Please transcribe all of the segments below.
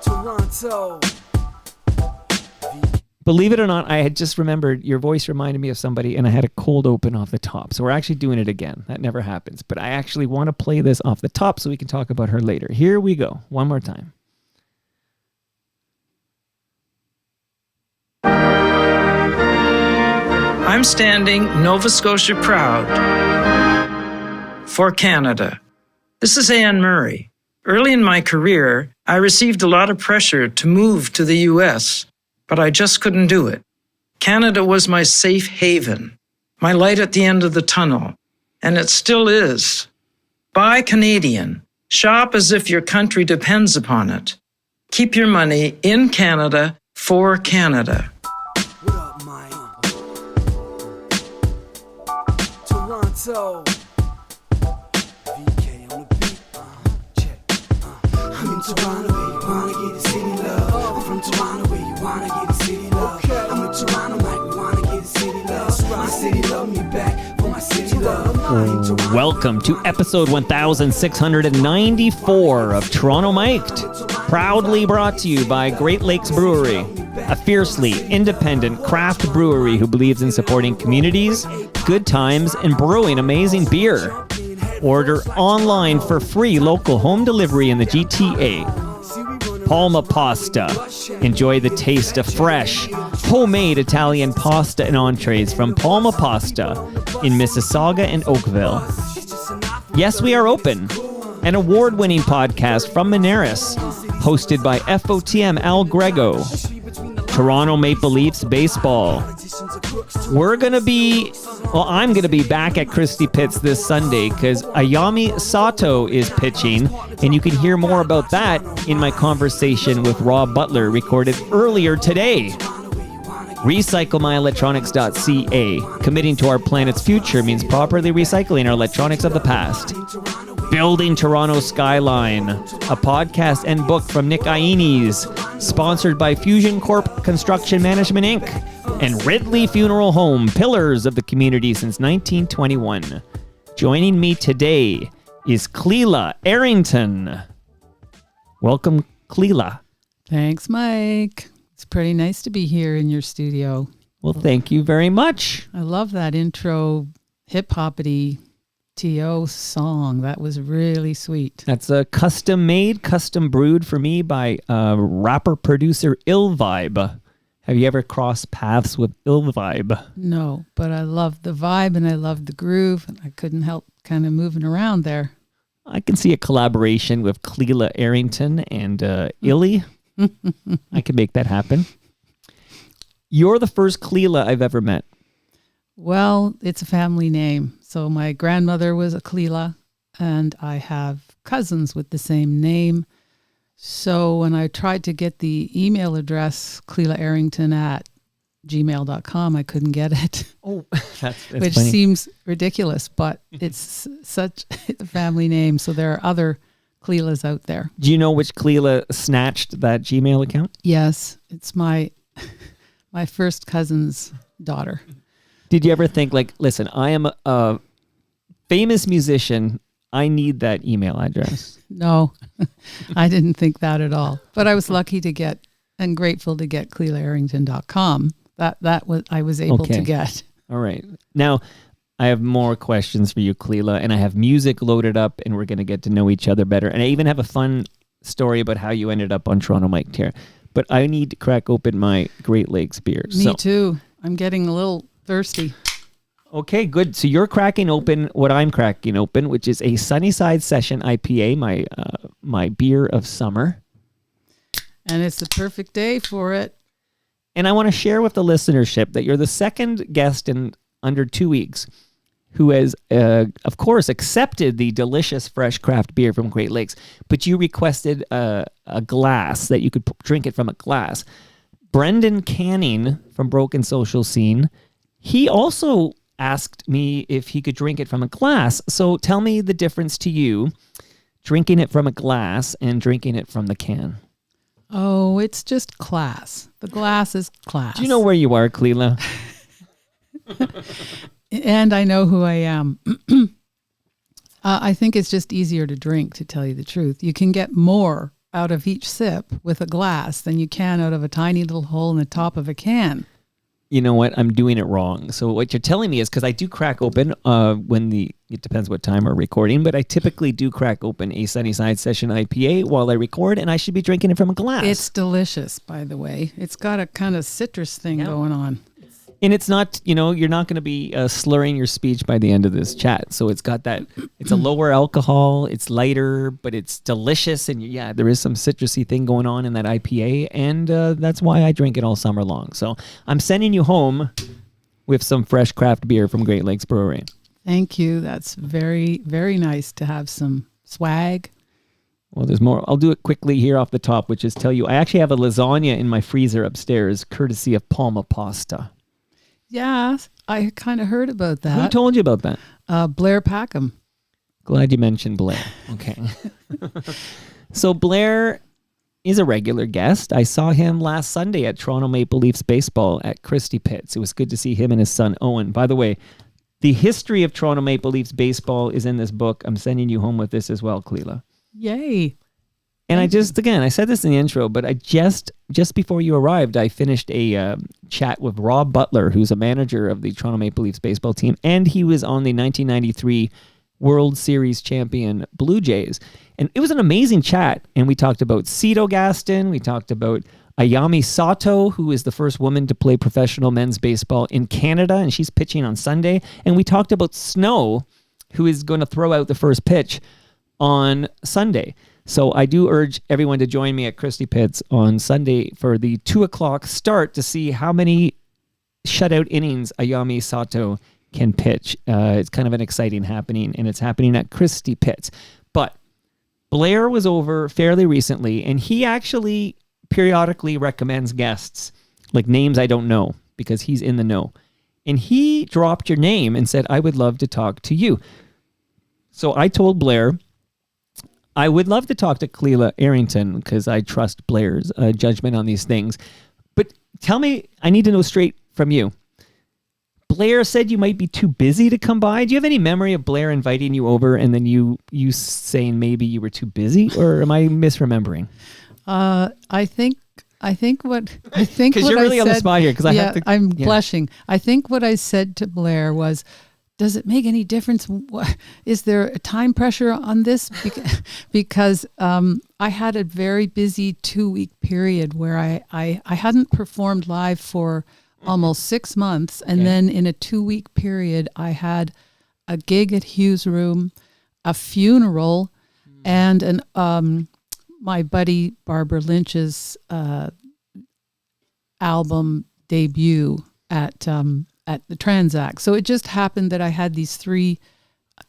Toronto. Believe it or not, I had just remembered your voice reminded me of somebody and I had a cold open off the top. So we're actually doing it again. That never happens. But I actually want to play this off the top so we can talk about her later. Here we go. One more time. I'm standing Nova Scotia proud for Canada. This is Anne Murray. Early in my career, I received a lot of pressure to move to the U.S., but I just couldn't do it. Canada was my safe haven, my light at the end of the tunnel, and it still is. Buy Canadian. Shop as if your country depends upon it. Keep your money in Canada for Canada. What up, Mike? Toronto. VK on the beat. Check. I'm in Toronto, where you wanna get a city love. I'm from Toronto, where you wanna get a city love. I'm in Toronto, like we wanna get a city love. My city love me back for my city love. Welcome to episode 1694 of Toronto Mic'd, proudly brought to you by Great Lakes Brewery, a fiercely independent craft brewery who believes in supporting communities, good times, and brewing amazing beer. Order online for free local home delivery in the GTA. Palma Pasta. Enjoy the taste of fresh, homemade Italian pasta and entrees from Palma Pasta in Mississauga and Oakville. Yes, we are open. An award-winning podcast from Monaris, hosted by FOTM Al Grego. Toronto Maple Leafs baseball. I'm going to be back at Christie Pitts this Sunday because Ayami Sato is pitching, and you can hear more about that in my conversation with Rob Butler recorded earlier today. RecycleMyElectronics.ca. Committing to our planet's future means properly recycling our electronics of the past. Building Toronto Skyline, a podcast and book from Nick Iones, sponsored by Fusion Corp Construction Management Inc. and Ridley Funeral Home, pillars of the community since 1921. Joining me today is Clela Errington. Welcome, Clela. Thanks, Mike. It's pretty nice to be here in your studio. Well, thank you very much. I love that intro hip-hoppity T.O. song. That was really sweet. That's a custom-made, custom-brewed for me by rapper-producer Ill Vibe. Have you ever crossed paths with Ill Vibe? No, but I love the vibe and I love the groove, and I couldn't help kind of moving around there. I can see a collaboration with Clela Errington and Illy. I can make that happen. You're the first Clela I've ever met. Well, it's a family name. So my grandmother was a Clela, and I have cousins with the same name. So when I tried to get the email address, ClelaErrington@gmail.com, I couldn't get it. Oh, that's which funny. Seems ridiculous, but it's such a family name. So there are other Clelas out there. Do you know which Clela snatched that Gmail account? Yes, it's my first cousin's daughter. Did you ever think, like, listen, I am a famous musician. I need that email address. No, I didn't think that at all. But I was lucky to get and grateful to get ClelaErrington.com. That was I was able to get. All right. Now, I have more questions for you, Clela, and I have music loaded up, and we're going to get to know each other better. And I even have a fun story about how you ended up on Toronto Mic'd here. But I need to crack open my Great Lakes beer. Me too. I'm getting a little thirsty. Okay, good. So you're cracking open what I'm cracking open, which is a Sunnyside Session IPA, my beer of summer. And it's the perfect day for it. And I want to share with the listenership that you're the second guest in under 2 weeks who has, of course, accepted the delicious fresh craft beer from Great Lakes, but you requested a glass that you could drink it from a glass. Brendan Canning from Broken Social Scene, he also asked me if he could drink it from a glass. So tell me the difference to you, drinking it from a glass and drinking it from the can. Oh, it's just class. The glass is class. Do you know where you are, Clela? And I know who I am. I think it's just easier to drink, to tell you the truth. You can get more out of each sip with a glass than you can out of a tiny little hole in the top of a can. You know what? I'm doing it wrong. So what you're telling me is, because I do crack open it depends what time we're recording, but I typically do crack open a Sunnyside Session IPA while I record, and I should be drinking it from a glass. It's delicious, by the way. It's got a kind of citrus thing going on. And it's not, you're not going to be slurring your speech by the end of this chat. So it's got that, it's a lower alcohol, it's lighter, but it's delicious. And yeah, there is some citrusy thing going on in that IPA. And that's why I drink it all summer long. So I'm sending you home with some fresh craft beer from Great Lakes Brewery. Thank you. That's very, very nice to have some swag. Well, there's more. I'll do it quickly here off the top, which is tell you, I actually have a lasagna in my freezer upstairs, courtesy of Palma Pasta. Yeah, I kind of heard about that. Who told you about that? Blair Packham. Glad you mentioned Blair. Okay. So Blair is a regular guest. I saw him last Sunday at Toronto Maple Leafs baseball at Christie Pitts. It was good to see him and his son Owen. By the way, the history of Toronto Maple Leafs baseball is in this book. I'm sending you home with this as well, Clela. Yay. And I said this in the intro, but I just before you arrived, I finished a chat with Rob Butler, who's a manager of the Toronto Maple Leafs baseball team, and he was on the 1993 World Series champion Blue Jays. And it was an amazing chat, and we talked about Cito Gaston, we talked about Ayami Sato, who is the first woman to play professional men's baseball in Canada, and she's pitching on Sunday, and we talked about Snow, who is going to throw out the first pitch on Sunday. So I do urge everyone to join me at Christie Pitts on Sunday for the 2:00 start to see how many shutout innings Ayami Sato can pitch. It's kind of an exciting happening, and it's happening at Christie Pitts. But Blair was over fairly recently, and he actually periodically recommends guests, like names I don't know, because he's in the know. And he dropped your name and said, I would love to talk to you. So I told Blair, I would love to talk to Clela Errington because I trust Blair's judgment on these things. But tell me, I need to know straight from you. Blair said you might be too busy to come by. Do you have any memory of Blair inviting you over and then you saying maybe you were too busy, or am I misremembering? I think what because you're really on the spot here. Because I have to. I'm blushing. I think what I said to Blair was, does it make any difference? Is there a time pressure on this? Because I had a very busy 2-week period where I hadn't performed live for almost 6 months. And then in a 2-week period, I had a gig at Hughes Room, a funeral, and my buddy Barbara Lynch's album debut at the Transact. So it just happened that I had these 3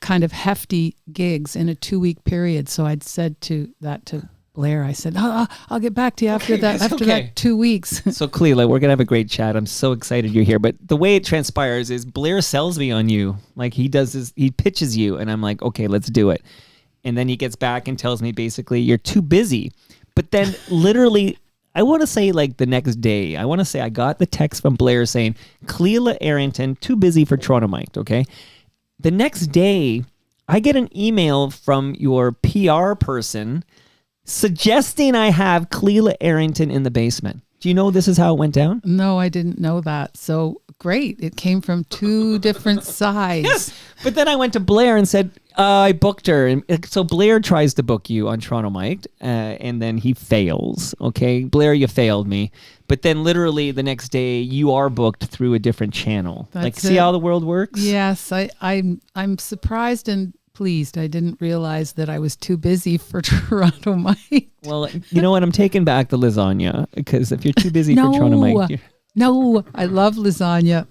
kind of hefty gigs in a 2-week period. So I'd said to Blair, I said, I'll get back to you after that 2 weeks. So Clela, we're going to have a great chat. I'm so excited you're here. But the way it transpires is Blair sells me on you. Like he pitches you and I'm like, okay, let's do it. And then he gets back and tells me basically you're too busy. But then literally, I want to say like the next day, I got the text from Blair saying, Clela Errington, too busy for Toronto Mike, okay? The next day, I get an email from your PR person suggesting I have Clela Errington in the basement. Do you know this is how it went down? No, I didn't know that. So great. It came from 2 different sides. Yes. But then I went to Blair and said, I booked her. And so Blair tries to book you on Toronto Mike, and then he fails. Okay, Blair, you failed me. But then literally the next day, you are booked through a different channel. See how the world works? Yes, I'm surprised and pleased. I didn't realize that I was too busy for Toronto Mike. Well, you know what? I'm taking back the lasagna, because if you're too busy for Toronto Mike. No, I love lasagna.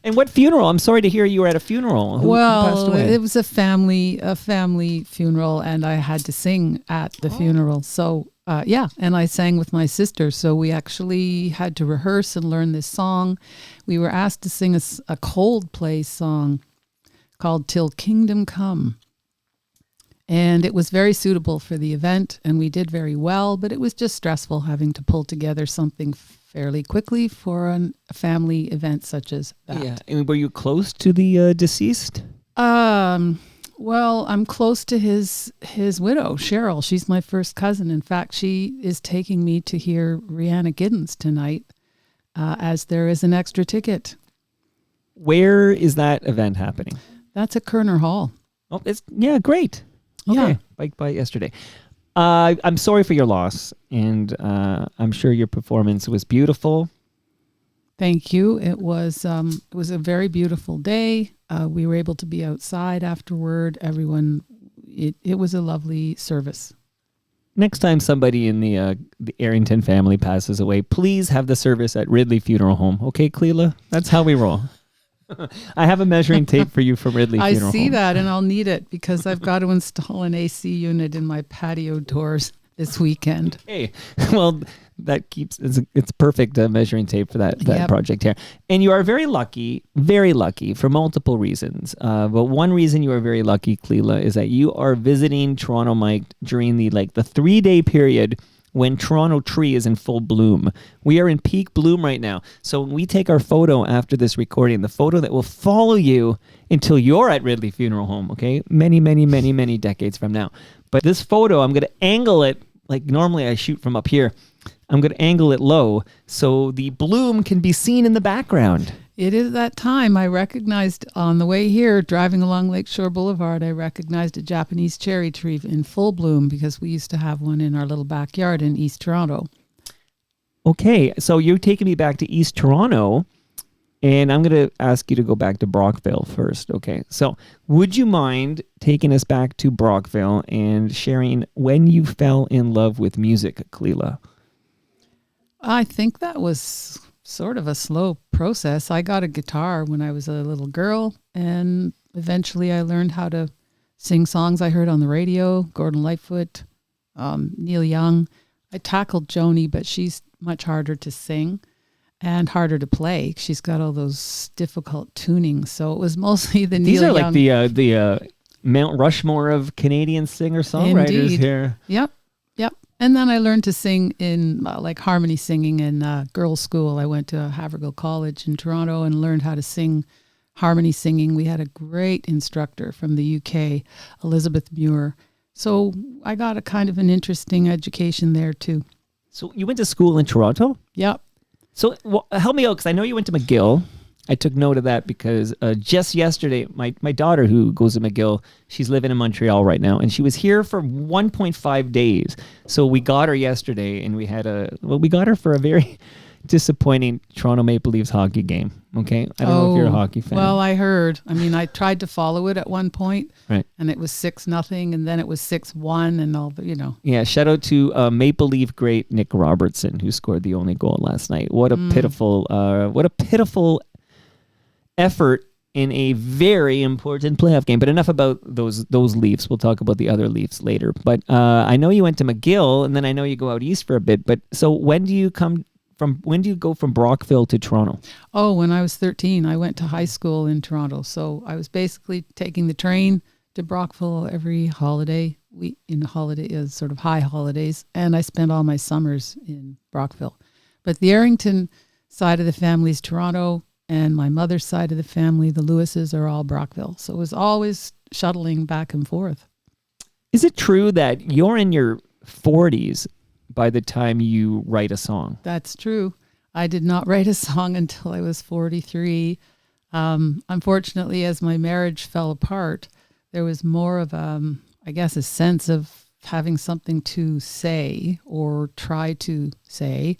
And what funeral? I'm sorry to hear you were at a funeral. Who passed away? It was a family funeral, and I had to sing at the funeral. So, and I sang with my sister. So we actually had to rehearse and learn this song. We were asked to sing a Coldplay song called "Till Kingdom Come." And it was very suitable for the event, and we did very well, but it was just stressful having to pull together something fairly quickly for a family event such as that. Yeah. And were you close to the deceased? Well, Well, I'm close to his widow, Cheryl. She's my first cousin. In fact, she is taking me to hear Rihanna Giddens tonight, as there is an extra ticket. Where is that event happening? That's at Kerner Hall. Oh, great. Okay, Yeah. by yesterday. I'm sorry for your loss, and I'm sure your performance was beautiful. Thank you. It was a very beautiful day. We were able to be outside afterward. Everyone, it was a lovely service. Next time somebody in the Errington family passes away, please have the service at Ridley Funeral Home. Okay, Clela? That's how we roll. I have a measuring tape for you from Ridley Funeral Home. I see that, and I'll need it because I've got to install an AC unit in my patio doors this weekend. Hey, well, that it's perfect measuring tape for that Yep. project here. And you are very lucky for multiple reasons. But one reason you are very lucky, Clela, is that you are visiting Toronto Mike during the 3-day period when Toronto tree is in full bloom. We are in peak bloom right now. So when we take our photo after this recording, the photo that will follow you until you're at Ridley Funeral Home, okay? Many, many, many, many decades from now. But this photo, I'm going to angle it, like normally I shoot from up here. I'm going to angle it low so the bloom can be seen in the background. It is that time. I recognized on the way here, driving along Lakeshore Boulevard, I recognized a Japanese cherry tree in full bloom because we used to have one in our little backyard in East Toronto. Okay, so you're taking me back to East Toronto, and I'm going to ask you to go back to Brockville first. Okay, so would you mind taking us back to Brockville and sharing when you fell in love with music, Clela? I think that was sort of a slow process. I got a guitar when I was a little girl, and eventually I learned how to sing songs I heard on the radio, Gordon Lightfoot, Neil Young. I tackled Joni, but she's much harder to sing and harder to play. She's got all those difficult tunings. So it was mostly the These Neil are Young. like the Mount Rushmore of Canadian singer-songwriters Indeed. here. Yep. And then I learned to sing in harmony singing in girls' school. I went to Havergal College in Toronto and learned how to sing harmony singing. We had a great instructor from the UK, Elizabeth Muir. So I got a kind of an interesting education there too. So you went to school in Toronto? Yep. So help me out, because I know you went to McGill. I took note of that because just yesterday, my daughter who goes to McGill, she's living in Montreal right now, and she was here for 1.5 days. So we got her yesterday, and we got her for a very disappointing Toronto Maple Leafs hockey game. Okay, I don't know if you're a hockey fan. Well, I heard. I mean, I tried to follow it at one point, right? And it was 6-0, and then it was 6-1, and all the. Yeah, shout out to Maple Leaf great Nick Robertson, who scored the only goal last night. What a pitiful effort in a very important playoff game. But enough about those Leafs. We'll talk about the other Leafs later. But I know you went to McGill, and then I know you go out east for a bit. But so when do you go from Brockville to Toronto? Oh, when I was 13, I went to high school in Toronto. So I was basically taking the train to Brockville every holiday. Holiday is sort of high holidays, and I spent all my summers in Brockville. But the Errington side of the family is Toronto, and my mother's side of the family, the Lewises, are all Brockville. So it was always shuttling back and forth. Is it true that you're in your 40s by the time you write a song? That's true. I did not write a song until I was 43. Unfortunately, as my marriage fell apart, there was more of a sense of having something to say or try to say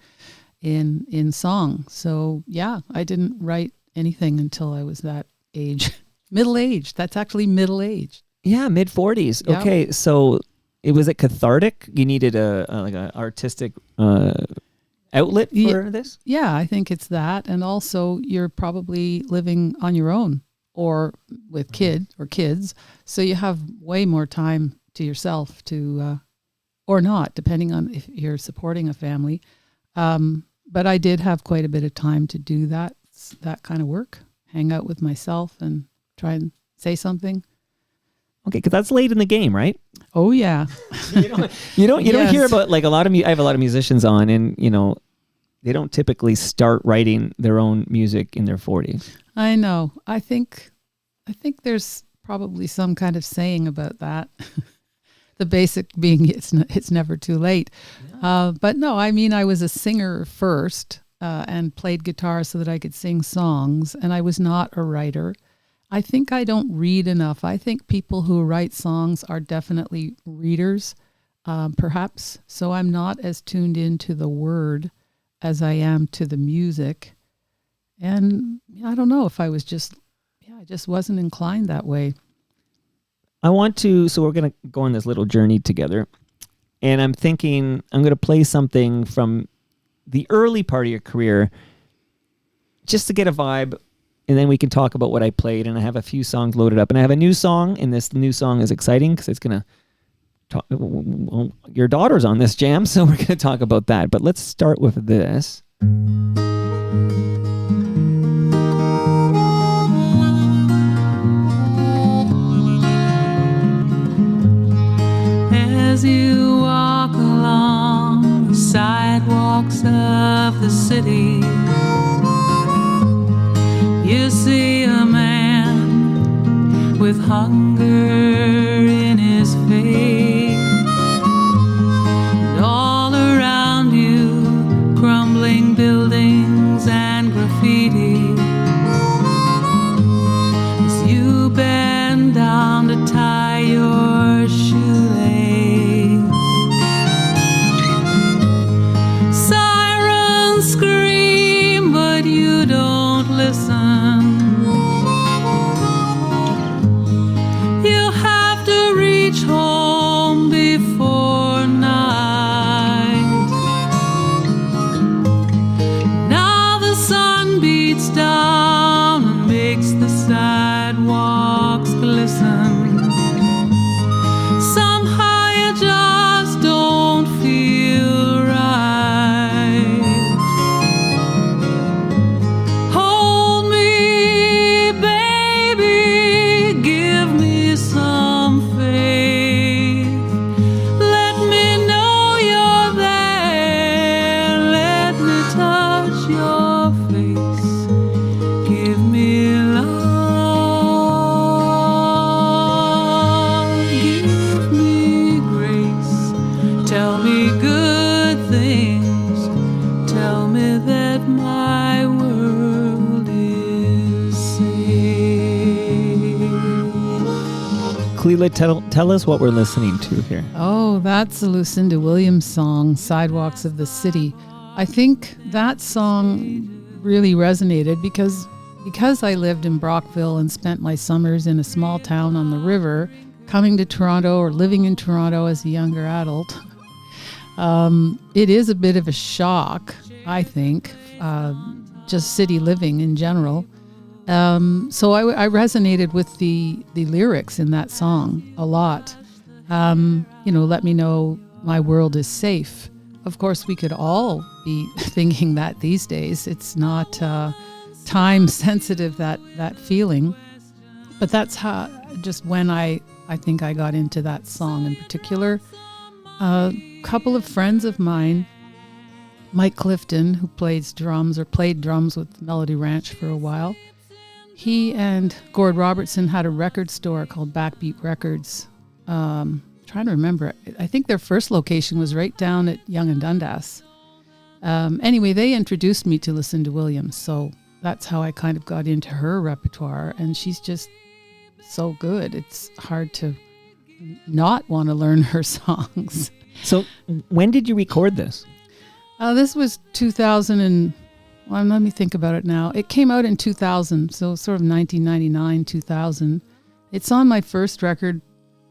in song. So yeah, I didn't write anything until I was that age. Middle-aged. That's actually middle-aged. Yeah, mid-40s. Yep. Okay, so was it cathartic? You needed a artistic outlet for this? Yeah, I think it's that. And also you're probably living on your own or with kids. So you have way more time to yourself to, or not, depending on if you're supporting a family. But I did have quite a bit of time to do that kind of work, hang out with myself and try and say something. Okay, because that's late in the game, right? Oh yeah. you don't hear about like I have a lot of musicians on, and they don't typically start writing their own music in their 40s. I know. I think there's probably some kind of saying about that. The basic being it's never too late. But no, I mean, I was a singer first and played guitar so that I could sing songs, and I was not a writer. I think I don't read enough. I think people who write songs are definitely readers, perhaps. So I'm not as tuned into the word as I am to the music. And I don't know if I was I just wasn't inclined that way. So we're going to go on this little journey together. And I'm thinking I'm going to play something from the early part of your career just to get a vibe. And then we can talk about what I played. And I have a few songs loaded up. And I have a new song. And this new song is exciting because it's going to talk. Well, your daughter's on this jam. So we're going to talk about that. But let's start with this. As you walk along the sidewalks of the city, you see a man with hunger in his face, and all around you crumbling buildings and graffiti. As you bend down to tie your shoelace, sirens scream, but you don't listen. You have to reach home before night. Now the sun beats down and makes the sidewalks glisten. Somehow you just don't feel right. Hold me, baby, give me some faith. Let me know you're there. Let me touch your face. Give me love. Give me grace. Tell me good things. Tell me that my world is safe. Clela, tell us what we're listening to here. Oh, that's a Lucinda Williams song, Sidewalks of the City. I think that song really resonated because I lived in Brockville and spent my summers in a small town on the river, coming to Toronto or living in Toronto as a younger adult. It is a bit of a shock, I think, just city living in general. So I resonated with the lyrics in that song a lot. Let me know my world is safe. Of course, we could all be thinking that these days. It's not time sensitive, that feeling. But that's how, just when I think I got into that song in particular. A couple of friends of mine, Mike Clifton, who played drums with Melody Ranch for a while, he and Gord Robertson had a record store called Backbeat Records. Trying to remember, I think their first location was right down at Yonge and Dundas. Anyway, they introduced me to Lucinda Williams, so that's how I kind of got into her repertoire, and she's just so good. It's hard to not want to learn her songs. So when did you record this? This was 2000 well, let me think about it now. It came out in 2000, so sort of 1999, 2000. It's on my first record,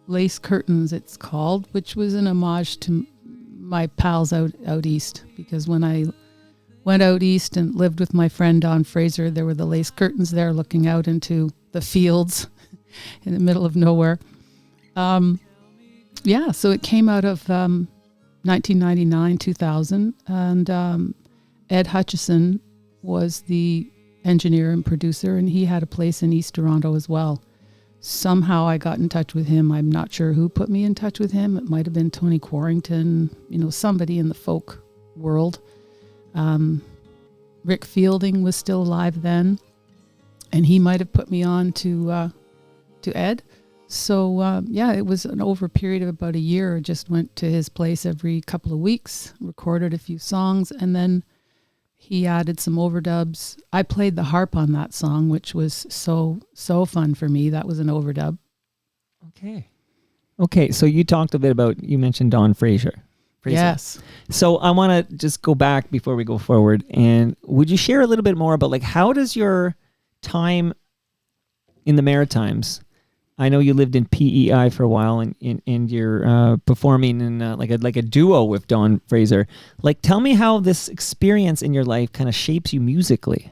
Lace Curtains, it's called, which was an homage to my pals out east, because when I went out east and lived with my friend Don Fraser, there were the lace curtains there looking out into the fields in the middle of nowhere. So it came out of 1999, 2000, and Ed Hutchison was the engineer and producer, and he had a place in East Toronto as well. Somehow I got in touch with him. I'm not sure who put me in touch with him. It might have been Tony Quarrington, somebody in the folk world. Rick Fielding was still alive then, and he might have put me on to to Ed. So, yeah, it was over a period of about a year. I just went to his place every couple of weeks, recorded a few songs, and then he added some overdubs. I played the harp on that song, which was so fun for me. That was an overdub. Okay, so you talked a bit about, you mentioned Don Fraser. Yes. So I want to just go back before we go forward. And would you share a little bit more about, like, how does your time in the Maritimes, I know you lived in PEI for a while, and you're performing in like a duo with Don Fraser. Like, tell me how this experience in your life kind of shapes you musically.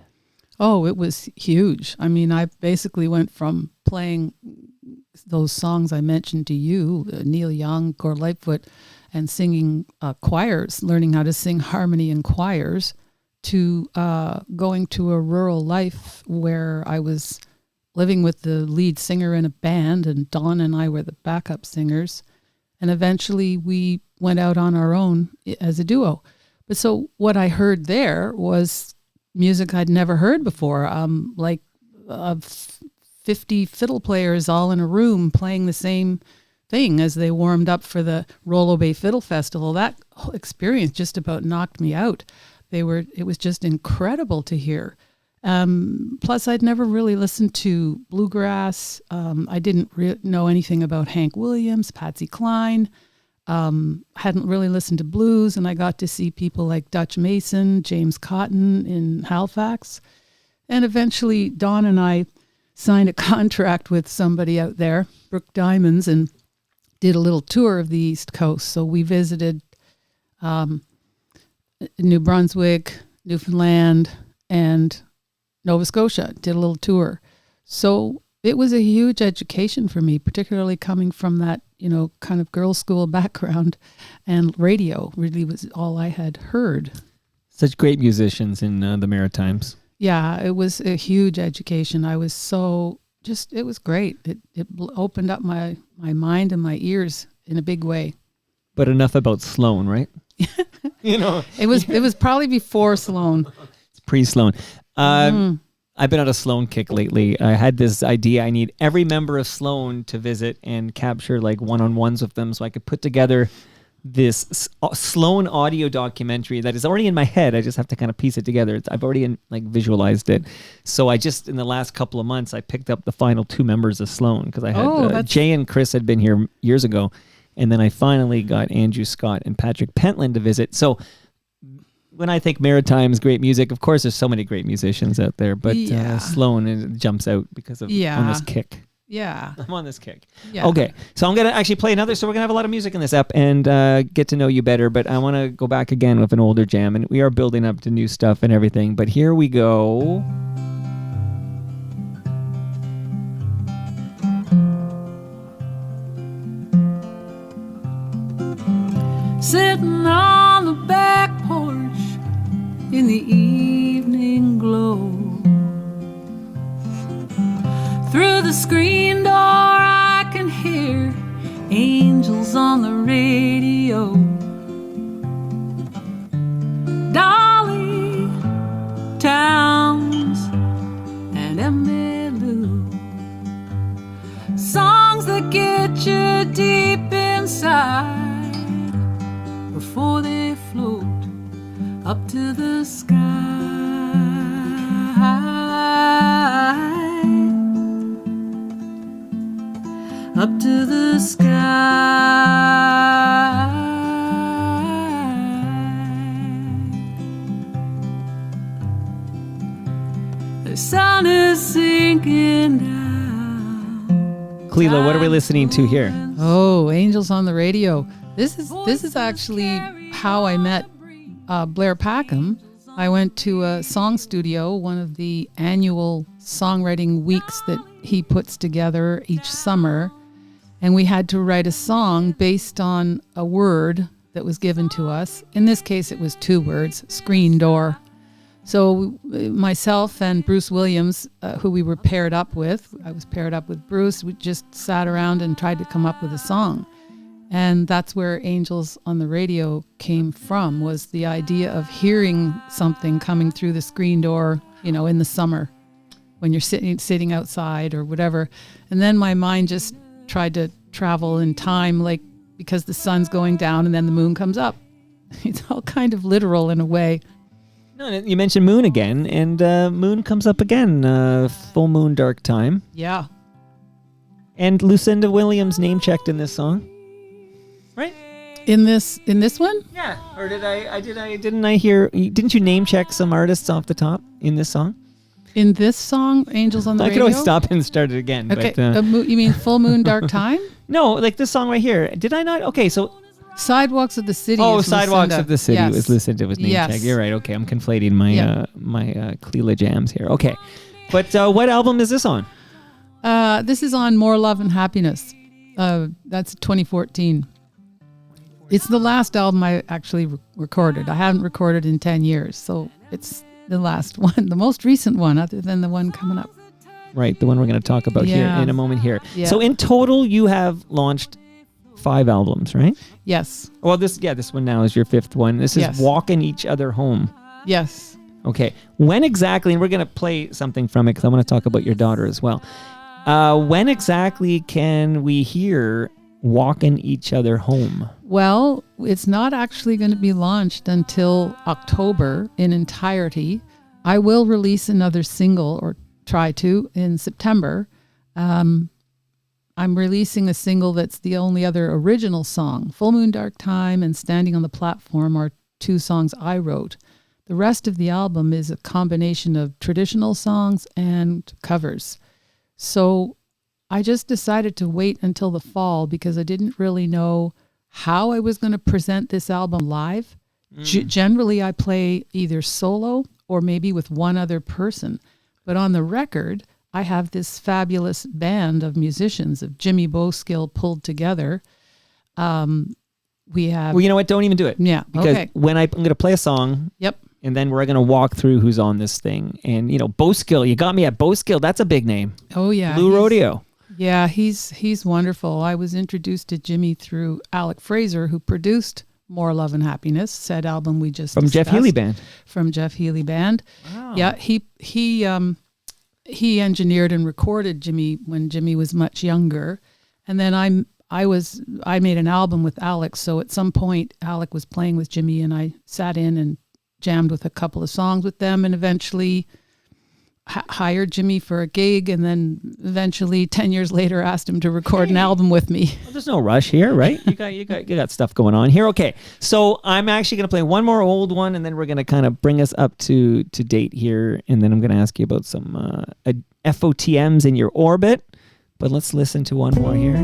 Oh, it was huge. I mean, I basically went from playing those songs I mentioned to you, Neil Young, Gord Lightfoot, and singing choirs, learning how to sing harmony in choirs, to going to a rural life where I was living with the lead singer in a band, and Dawn and I were the backup singers. And eventually we went out on our own as a duo. But so what I heard there was music I'd never heard before, like 50 fiddle players all in a room playing the same thing as they warmed up for the Rollo Bay Fiddle Festival. That whole experience just about knocked me out. It was just incredible to hear. Plus, I'd never really listened to bluegrass. I didn't know anything about Hank Williams, Patsy Cline. Hadn't really listened to blues, and I got to see people like Dutch Mason, James Cotton in Halifax. And eventually, Dawn and I signed a contract with somebody out there, Brooke Diamonds, and did a little tour of the East Coast. So we visited New Brunswick, Newfoundland, and Nova Scotia, did a little tour. So it was a huge education for me, particularly coming from that, kind of girls' school background, and radio really was all I had heard. Such great musicians in the Maritimes. Yeah, it was a huge education. I was it was great. It opened up my mind and my ears in a big way. But enough about Sloan, right? It was probably before Sloan. It's pre-Sloan. I've been on a Sloan kick lately. I had this idea. I need every member of Sloan to visit and capture like one-on-ones with them so I could put together this Sloan audio documentary that is already in my head. I just have to kind of piece it together. I've already visualized it. So I just, in the last couple of months, I picked up the final 2 members of Sloan, because I had Jay and Chris had been here years ago. And then I finally got Andrew Scott and Patrick Pentland to visit. So when I think Maritimes, great music, of course, there's so many great musicians out there, but Sloan jumps out because of on this kick. Yeah. I'm on this kick. Yeah. Okay. So I'm going to actually play another. So we're going to have a lot of music in this app and get to know you better. But I want to go back again with an older jam. And we are building up to new stuff and everything. But here we go. Sitting on the back porch in the evening glow. Through the screen door I can hear angels on the radio. Dolly, Towns, and Emmylou. Songs that get you deep inside before they float up to the sky. Up to the sky. The sun is sinking down. Clela, what are we listening to here? Oh, Angels on the Radio. This is actually how I met Blair Packham. I went to a song studio, one of the annual songwriting weeks that he puts together each summer. And we had to write a song based on a word that was given to us. In this case, it was 2 words, screen door. So myself and Bruce Williams, who we were paired up with, I was paired up with Bruce, we just sat around and tried to come up with a song. And that's where Angels on the Radio came from, was the idea of hearing something coming through the screen door, in the summer. when you're sitting outside or whatever. And then my mind just tried to travel in time, like because the sun's going down and then the moon comes up. It's all kind of literal in a way. No, you mentioned moon again, and moon comes up again. Full moon, dark time. Yeah. And Lucinda Williams name checked in this song, right? In this one? Yeah. Or didn't you name check some artists off the top in this song? In this song, Angels on the Radio? I could always stop and start it again. Okay. But, You mean Full Moon, Dark Time? No, like this song right here. Did I not? Okay, so... Sidewalks of the City Oh, is Sidewalks Lucinda. of the City Yes. was Lucinda was name checked. You're right. Okay, I'm conflating my my Clela jams here. Okay. But what album is this on? This is on More Love and Happiness. That's 2014. It's the last album I actually recorded. I haven't recorded in 10 years, so it's the last one, the most recent one, other than the one coming up. Right, the one we're going to talk about here in a moment here. Yeah. So in total, you have launched 5 albums, right? Yes. Well, this one now is your 5th one. This is Walking Each Other Home. Yes. Okay. When exactly, and we're going to play something from it because I want to talk about your daughter as well. When exactly can we hear Walking Each Other Home? Well, it's not actually going to be launched until October in entirety. I will release another single, or try to, in September. I'm releasing a single that's the only other original song. Full Moon, Dark Time and Standing on the Platform are 2 songs I wrote. The rest of the album is a combination of traditional songs and covers. So I just decided to wait until the fall because I didn't really know how I was going to present this album live. Generally, I play either solo or maybe with one other person. But on the record, I have this fabulous band of musicians of Jimmy Bowskill pulled together. We have... Well, you know what? Don't even do it. Yeah, because when I'm going to play a song... Yep. And then we're going to walk through who's on this thing. And, you know, Bowskill, you got me at Bowskill. That's a big name. Oh, yeah. Blue Rodeo. Yeah, he's wonderful. I was introduced to Jimmy through Alec Fraser, who produced More Love and Happiness, said album we just discussed. Jeff Healey Band. From Jeff Healey Band. Wow. Yeah, he engineered and recorded Jimmy when Jimmy was much younger. And then I made an album with Alec. So at some point, Alec was playing with Jimmy and I sat in and jammed with a couple of songs with them and eventually hired Jimmy for a gig, and then eventually 10 years later asked him to record an album with me. Well, there's no rush here, right? You got stuff going on here. Okay, so I'm actually going to play one more old one, and then we're going to kind of bring us up to date here, and then I'm going to ask you about some FOTMs in your orbit. But let's listen to one more here.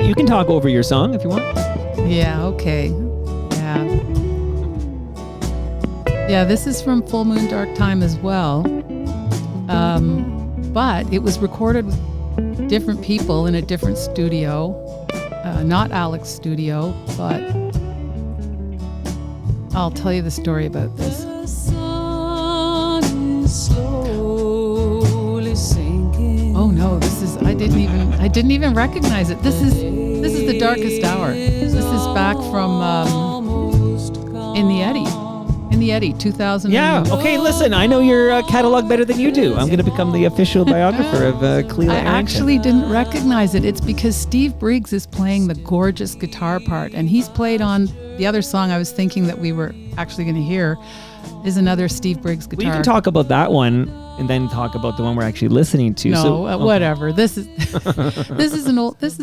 You can talk over your song if you want. Yeah, okay. Yeah, this is from Full Moon, Dark Time as well. But it was recorded with different people in a different studio. Not Alec's studio, but I'll tell you the story about this. The sun is slowly sinking. Oh no, I didn't even recognize it. This is The Darkest Hour. This is back from In the Eddy, 2000. Yeah, okay, listen, I know your catalog better than you do. I'm going to become the official biographer of Clela. I Errington. actually didn't recognize it. It's because Steve Briggs is playing the gorgeous guitar part, and he's played on the other song I was thinking that we were actually going to hear is another Steve Briggs guitar. Well, you can talk about that one and then talk about the one we're actually listening to. No, whatever. This is this is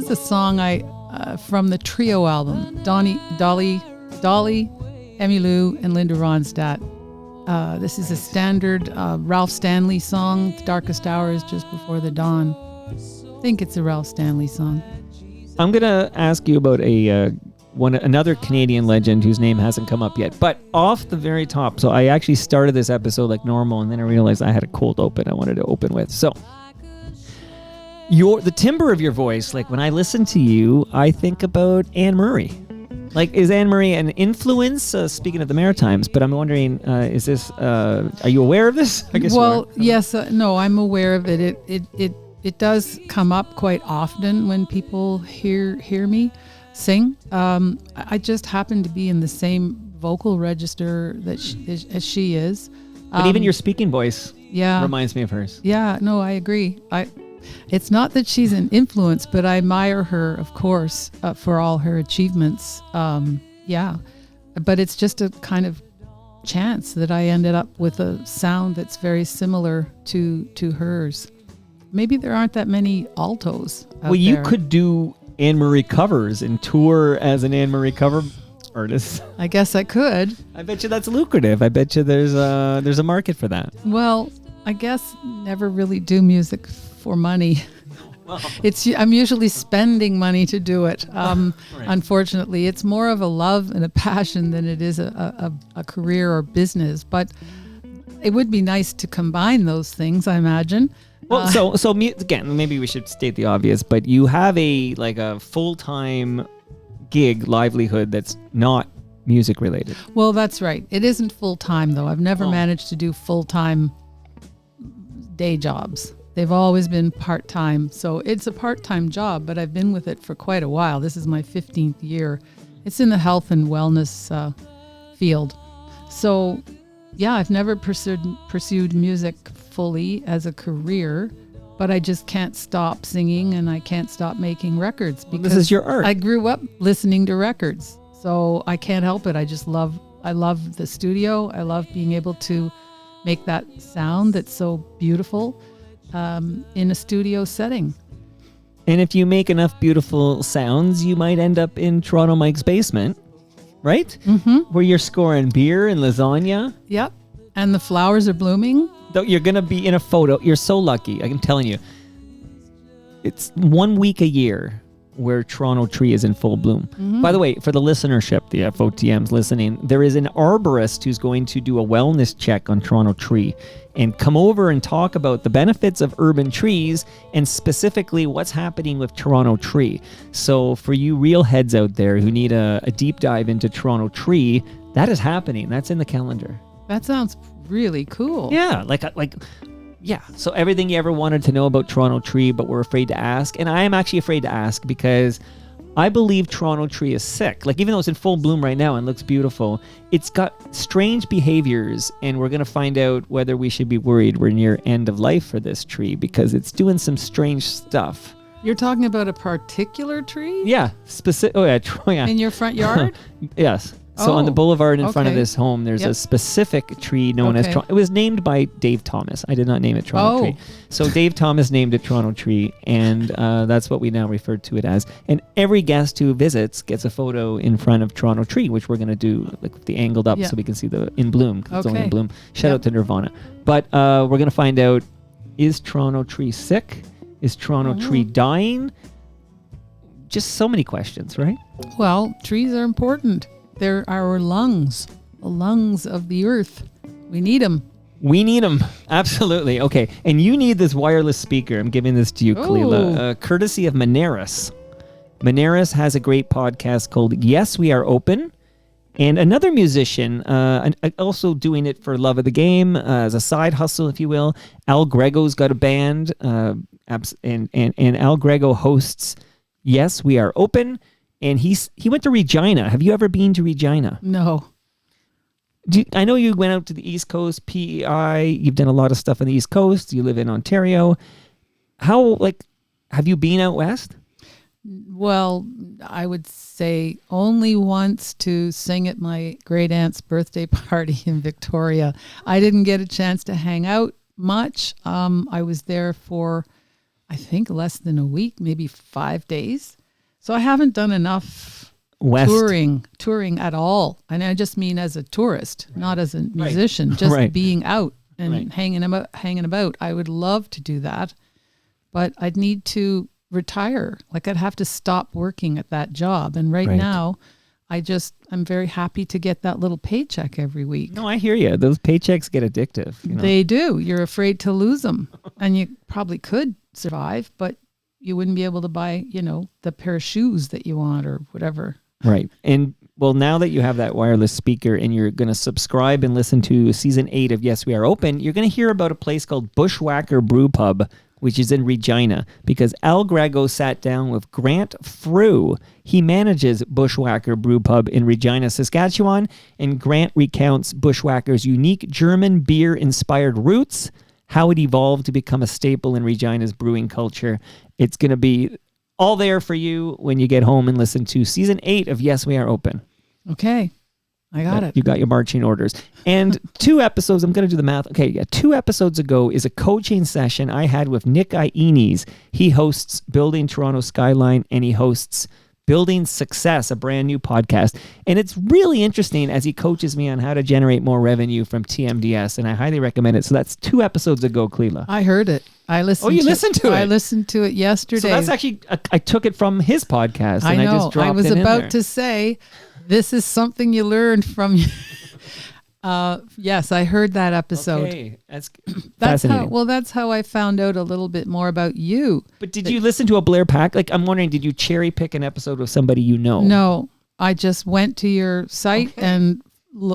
a song from the Trio album. Dolly, Emmylou, and Linda Ronstadt. This is a standard Ralph Stanley song. The Darkest Hour is just before the dawn. I think it's a Ralph Stanley song. I'm gonna ask you about another Canadian legend whose name hasn't come up yet. But off the very top, so I actually started this episode like normal, and then I realized I had a cold open I wanted to open with. So the timbre of your voice, like when I listen to you, I think about Anne Murray. Like, is Anne Murray an influence? Speaking of the Maritimes, but I'm wondering, is this? Are you aware of this? I guess. Well, yes, no, I'm aware of it. It does come up quite often when people hear me. sing. I just happen to be in the same vocal register that as she is. But even your speaking voice reminds me of hers. Yeah, no, I agree. It's not that she's an influence, but I admire her, of course, for all her achievements. But it's just a kind of chance that I ended up with a sound that's very similar to hers. Maybe there aren't that many altos out Well, you there. could do Anne-Marie covers and tour as an Anne-Marie cover artist. I guess I could. I bet you that's lucrative. I bet you there's a market for that. Well, I guess never really do music for money. I'm usually spending money to do it. Unfortunately, it's more of a love and a passion than it is a career or business. But it would be nice to combine those things, I imagine. Well, again, maybe we should state the obvious, but you have a full-time gig livelihood that's not music related. Well, that's right. It isn't full-time, though. I've never managed to do full-time day jobs. They've always been part-time. So it's a part-time job, but I've been with it for quite a while. This is my 15th year. It's in the health and wellness field. So, yeah, I've never pursued music fully as a career, but I just can't stop singing and I can't stop making records because this is your art. I grew up listening to records. So I can't help it. I love the studio. I love being able to make that sound that's so beautiful in a studio setting. And if you make enough beautiful sounds, you might end up in Toronto Mike's basement, right? Mm-hmm. Where you're scoring beer and lasagna. Yep. And the flowers are blooming. Though you're going to be in a photo. You're so lucky. I'm telling you. It's 1 week a year where Toronto Tree is in full bloom. Mm-hmm. By the way, for the listenership, the FOTMs listening, there is an arborist who's going to do a wellness check on Toronto Tree and come over and talk about the benefits of urban trees and specifically what's happening with Toronto Tree. So for you real heads out there who need a deep dive into Toronto Tree, that is happening. That's in the calendar. That sounds really cool. Yeah, yeah. So everything you ever wanted to know about Toronto Tree, but were afraid to ask. And I am actually afraid to ask because I believe Toronto Tree is sick. Like, even though it's in full bloom right now and looks beautiful, it's got strange behaviors. And we're going to find out whether we should be worried we're near end of life for this tree because it's doing some strange stuff. You're talking about a particular tree? Yeah. In your front yard? Yes. So on the boulevard in front of this home, there's a specific tree known as Toronto. It was named by Dave Thomas. I did not name it Toronto Tree. So Dave Thomas named it Toronto Tree, and that's what we now refer to it as. And every guest who visits gets a photo in front of Toronto Tree, which we're going to do with the angled up so we can see the in bloom. 'Cause it's only in bloom. Shout out to Nirvana. But we're going to find out, is Toronto Tree sick? Is Toronto Tree dying? Just so many questions, right? Well, trees are important. They're our lungs, the lungs of the earth. We need them. We need them. Absolutely. Okay. And you need this wireless speaker. I'm giving this to you, Clela, courtesy of Moneris. Moneris has a great podcast called Yes, We Are Open. And another musician, also doing it for love of the game, as a side hustle, if you will. Al Grego's got a band, and Al Grego hosts Yes, We Are Open. And he went to Regina. Have you ever been to Regina? No. I know you went out to the East Coast, PEI. You've done a lot of stuff on the East Coast. You live in Ontario. Have you been out west? Well, I would say only once to sing at my great aunt's birthday party in Victoria. I didn't get a chance to hang out much. I was there for, I think, less than a week, maybe 5 days. So I haven't done enough touring at all. And I just mean as a tourist, not as a musician, just being out and hanging about. I would love to do that, but I'd need to retire. Like, I'd have to stop working at that job. And right now, I'm very happy to get that little paycheck every week. No, I hear you. Those paychecks get addictive. You know? They do. You're afraid to lose them. And you probably could survive, but you wouldn't be able to buy, the pair of shoes that you want or whatever. Right. And well, now that you have that wireless speaker and you're going to subscribe and listen to season 8 of Yes, We Are Open, you're going to hear about a place called Bushwhacker Brew Pub which is in Regina, because Al Grego sat down with Grant Frew. He manages Bushwhacker Brew Pub in Regina, Saskatchewan, and Grant recounts Bushwhacker's unique German beer-inspired roots, how it evolved to become a staple in Regina's brewing culture. It's going to be all there for you when you get home and listen to Season 8 of Yes, We Are Open. Okay. I got it. You got your marching orders. And 2 episodes, I'm going to do the math. Okay, yeah, 2 episodes ago is a coaching session I had with Nick Iones. He hosts Building Toronto Skyline, and he hosts Building Success, a brand new podcast. And it's really interesting as he coaches me on how to generate more revenue from TMDS, and I highly recommend it. So that's 2 episodes ago, Clela. I heard it. I listened. Oh, you listened to it? I listened to it yesterday. So that's actually, I took it from his podcast, and I know. I just dropped it in I was about there. to say, this is something you learned from. Yes, I heard that episode. Okay, that's That's fascinating. that's how I found out a little bit more about you. But did you listen to a Blair Pack? Like, I'm wondering, did you cherry pick an episode with somebody you know? No, I just went to your site and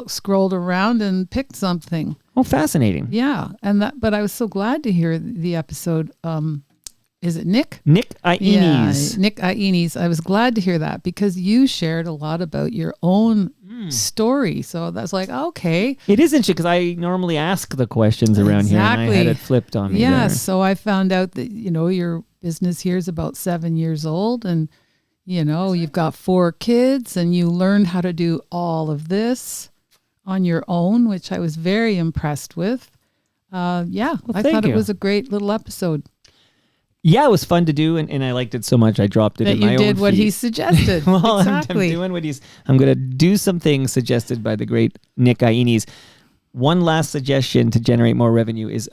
scrolled around and picked something. Oh, fascinating. Yeah, but I was so glad to hear the episode. Is it Nick? Nick Iones. Yeah, Nick Iones. I was glad to hear that because you shared a lot about your own story. So that's like, okay. It is interesting because I normally ask the questions around here, and I had it flipped on me. Yeah, there. so I found out that, your business here is about 7 years old, and, you've got 4 kids, and you learned how to do all of this on your own, which I was very impressed with. I thought it was a great little episode. Yeah, it was fun to do, and I liked it so much I dropped it That in my own you did what feed. he suggested. Well, exactly. I'm doing what I'm going to do some things suggested by the great Nick Iones. One last suggestion to generate more revenue is,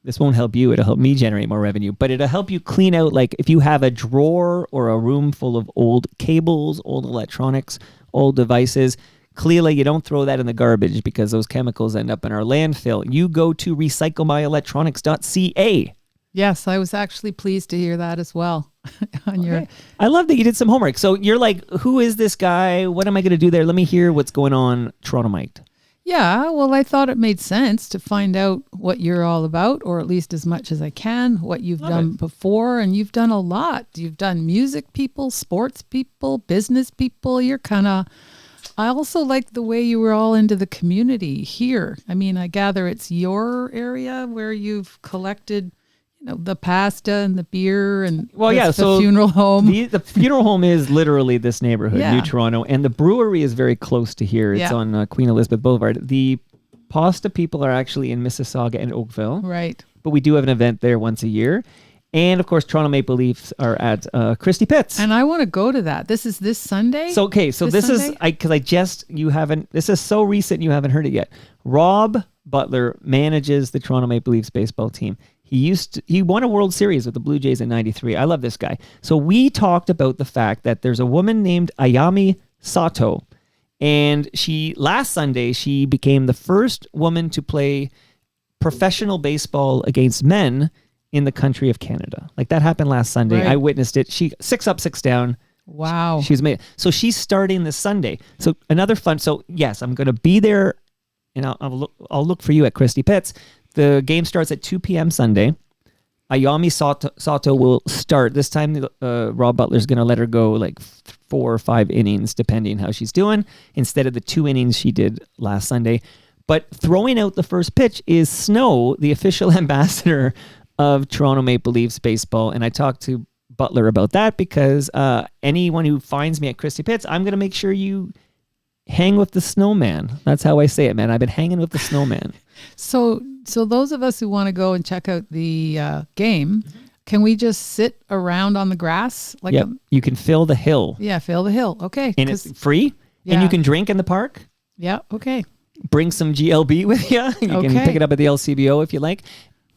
this won't help you, it'll help me generate more revenue, but it'll help you clean out, like if you have a drawer or a room full of old cables, old electronics, old devices, Clela, you don't throw that in the garbage because those chemicals end up in our landfill. You go to recyclemyelectronics.ca. Yes, I was actually pleased to hear that as well. I love that you did some homework. So you're like, who is this guy? What am I going to do there? Let me hear what's going on, Toronto Mike. Yeah, well, I thought it made sense to find out what you're all about, or at least as much as I can, what you've done before. And you've done a lot. You've done music people, sports people, business people. I also like the way you were all into the community here. I mean, I gather it's your area where you've collected the pasta and the beer and the funeral home. The funeral home is literally this neighborhood, New Toronto, and the brewery is very close to here. It's on Queen Elizabeth Boulevard. The pasta people are actually in Mississauga and Oakville. Right. But we do have an event there once a year. And of course, Toronto Maple Leafs are at Christie Pitts. And I want to go to that. This is this Sunday? So this is so recent you haven't heard it yet. Rob Butler manages the Toronto Maple Leafs baseball team. He won a World Series with the Blue Jays in '93. I love this guy. So we talked about the fact that there's a woman named Ayami Sato, and last Sunday she became the first woman to play professional baseball against men in the country of Canada. Like that happened last Sunday. Right. I witnessed it. She 6 up, 6 down. Wow. She was made. So she's starting this Sunday. So another fun. So yes, I'm going to be there, and I'll look for you at Christie Pitts. The game starts at 2 p.m. Sunday. Ayami Sato will start. This time, Rob Butler's going to let her go like 4 or 5 innings, depending how she's doing, instead of the 2 innings she did last Sunday. But throwing out the first pitch is Snow, the official ambassador of Toronto Maple Leafs baseball. And I talked to Butler about that because anyone who finds me at Christie Pitts, I'm going to make sure you hang with the snowman. That's how I say it, man. I've been hanging with the snowman. So those of us who want to go and check out the game, can we just sit around on the grass? You can fill the hill. Yeah, fill the hill. Okay. And it's free. And you can drink in the park. Yeah, okay. Bring some GLB with you. You can pick it up at the LCBO if you like.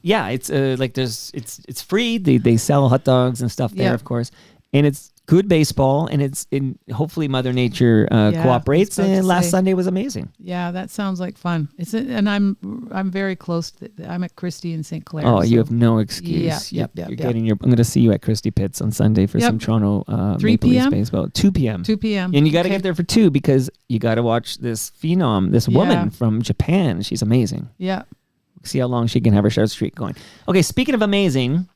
Yeah, it's it's free. They sell hot dogs and stuff there, of course. And it's good baseball, and hopefully Mother Nature cooperates. And last Sunday was amazing. Yeah, that sounds like fun. And I'm very close. I'm at Christie in St. Clair. Oh, you have no excuse. I'm going to see you at Christie Pitts on Sunday for some Toronto 3 Maple Leafs p.m. baseball. 2 p.m. 2 p.m. And you got to get there for 2 because you got to watch this phenom, this woman from Japan. She's amazing. Yeah. See how long she can have her show streak going. Okay, speaking of amazing,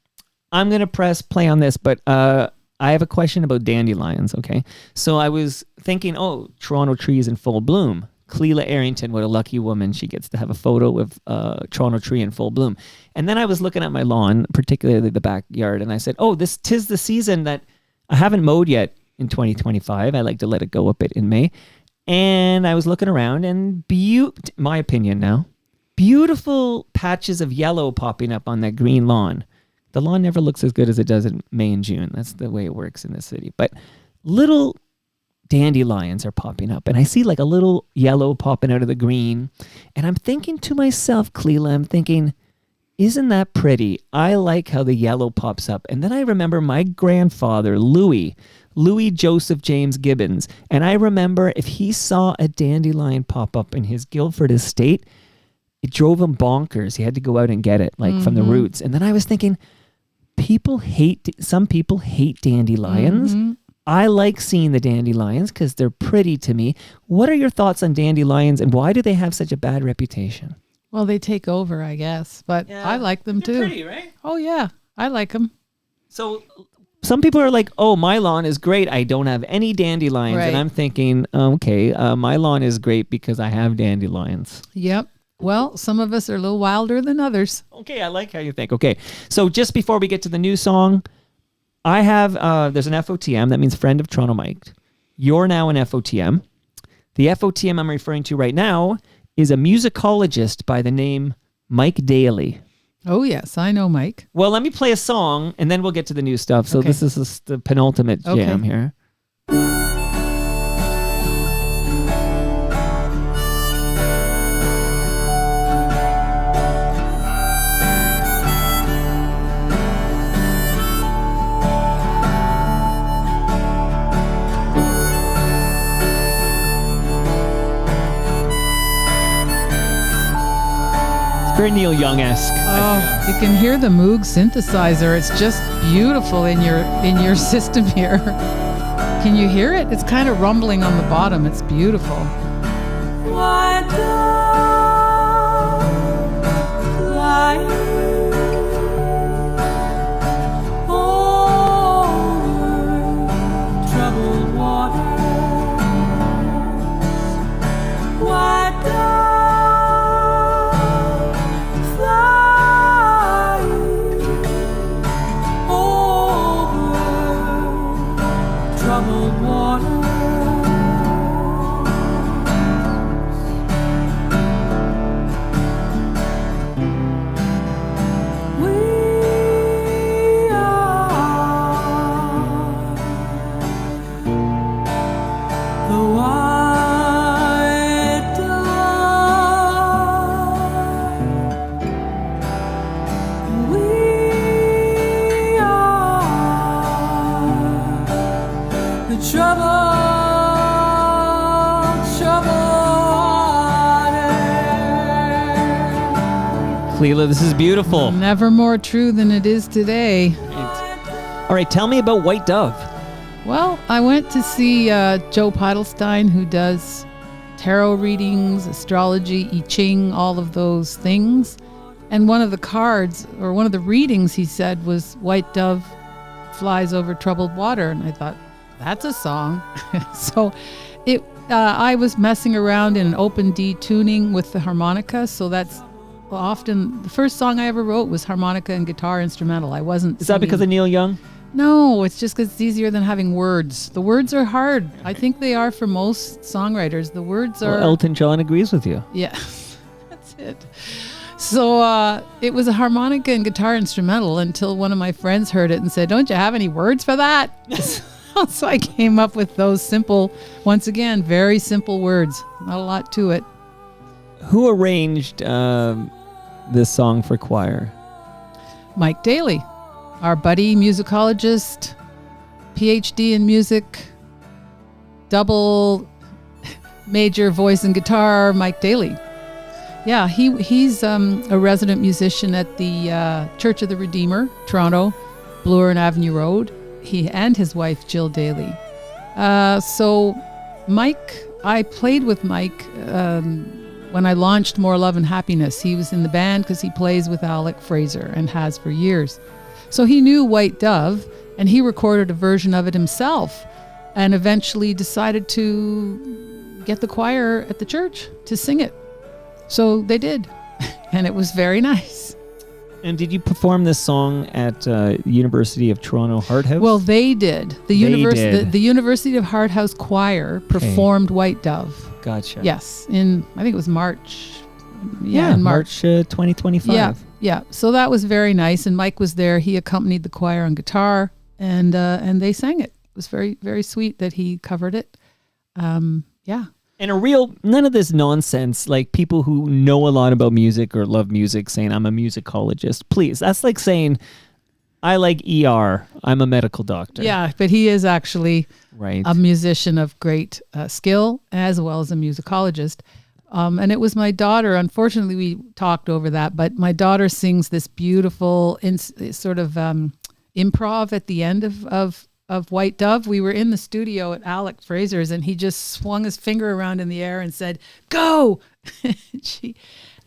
I'm going to press play on this, but I have a question about dandelions, okay? So I was thinking, Toronto trees in full bloom. Clela Errington, what a lucky woman. She gets to have a photo of a Toronto tree in full bloom. And then I was looking at my lawn, particularly the backyard, and I said, tis the season that I haven't mowed yet in 2025. I like to let it go a bit in May. And I was looking around and my opinion now, beautiful patches of yellow popping up on that green lawn. The lawn never looks as good as it does in May and June. That's the way it works in this city. But little dandelions are popping up, and I see like a little yellow popping out of the green. And I'm thinking to myself, Clela, isn't that pretty? I like how the yellow pops up. And then I remember my grandfather, Louis Joseph James Gibbons. And I remember if he saw a dandelion pop up in his Guildford estate, it drove him bonkers. He had to go out and get it, from the roots. And then I was thinking, some people hate dandelions. Mm-hmm. I like seeing the dandelions because they're pretty to me. What are your thoughts on dandelions, and why do they have such a bad reputation? Well, they take over, I guess, but yeah, I like them too. Pretty, right? Oh yeah, I like them. So some people are like, my lawn is great. I don't have any dandelions. Right. And I'm thinking, my lawn is great because I have dandelions. Yep. Well, some of us are a little wilder than others. Okay, I like how you think. Okay, so just before we get to the new song, I have, there's an FOTM, that means Friend of Toronto Mike. You're now an FOTM. The FOTM I'm referring to right now is a musicologist by the name Mike Daly. Oh, yes, I know Mike. Well, let me play a song, and then we'll get to the new stuff. So This is the penultimate jam here. Very Neil Young-esque. Oh, you can hear the Moog synthesizer. It's just beautiful in your system here. Can you hear it? It's kind of rumbling on the bottom. It's beautiful. Why troubled water? Clela, this is beautiful. Never more true than it is today. All right, tell me about White Dove. Well, I went to see Joe Peidelstein, who does tarot readings, astrology, I Ching, all of those things. And one of the cards, or one of the readings he said was White Dove Flies Over Troubled Water. And I thought, that's a song. So I was messing around in an open D tuning with the harmonica. So that's often the first song I ever wrote was harmonica and guitar instrumental. I wasn't. Is that because of Neil Young? No, it's just because it's easier than having words. The words are hard. I think they are for most songwriters. The words are. Well, Elton John agrees with you. Yeah, that's it. So it was a harmonica and guitar instrumental until one of my friends heard it and said, "Don't you have any words for that?" So I came up with those simple, once again, very simple words. Not a lot to it. Who arranged this song for choir? Mike Daly, our buddy musicologist, PhD in music, double major voice and guitar, Mike Daly. Yeah, he's a resident musician at the Church of the Redeemer, Toronto, Bloor and Avenue Road. He and his wife, Jill Daly. So Mike, I played with Mike when I launched More Love and Happiness. He was in the band because he plays with Alec Fraser and has for years. So he knew White Dove, and he recorded a version of it himself and eventually decided to get the choir at the church to sing it. So they did, and it was very nice. And did you perform this song at University of Toronto Hart House? Well, they did. The University of Hart House Choir performed White Dove. Gotcha. Yes, in I think it was March. In March 2025. Yeah. So that was very nice, and Mike was there. He accompanied the choir on guitar, and they sang it. It was very, very sweet that he covered it. And a real, none of this nonsense, like people who know a lot about music or love music saying, I'm a musicologist. Please, that's like saying, I like ER, I'm a medical doctor. Yeah, but he is actually right. a musician of great skill as well as a musicologist. And it was my daughter, unfortunately we talked over that, but my daughter sings this beautiful sort of improv at the end of White Dove. We were in the studio at Alec Fraser's, and he just swung his finger around in the air and said, "Go!"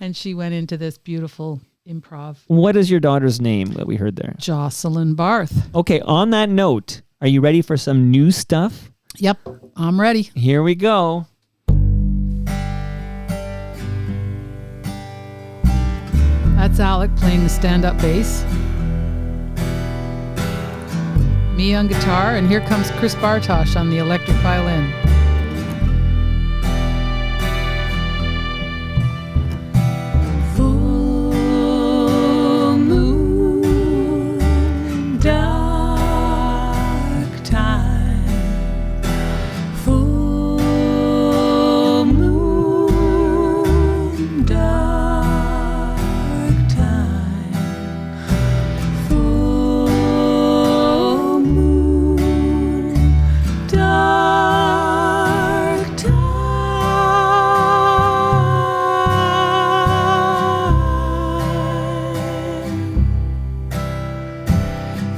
and she went into this beautiful improv. What is your daughter's name that we heard there? Jocelyn Barth. Okay, on that note, are you ready for some new stuff? Yep, I'm ready. Here we go. That's Alec playing the stand-up bass. Me on guitar, and here comes Chris Bartosh on the electric violin. Full moon, dark time. Full moon, dark time. Full dark time.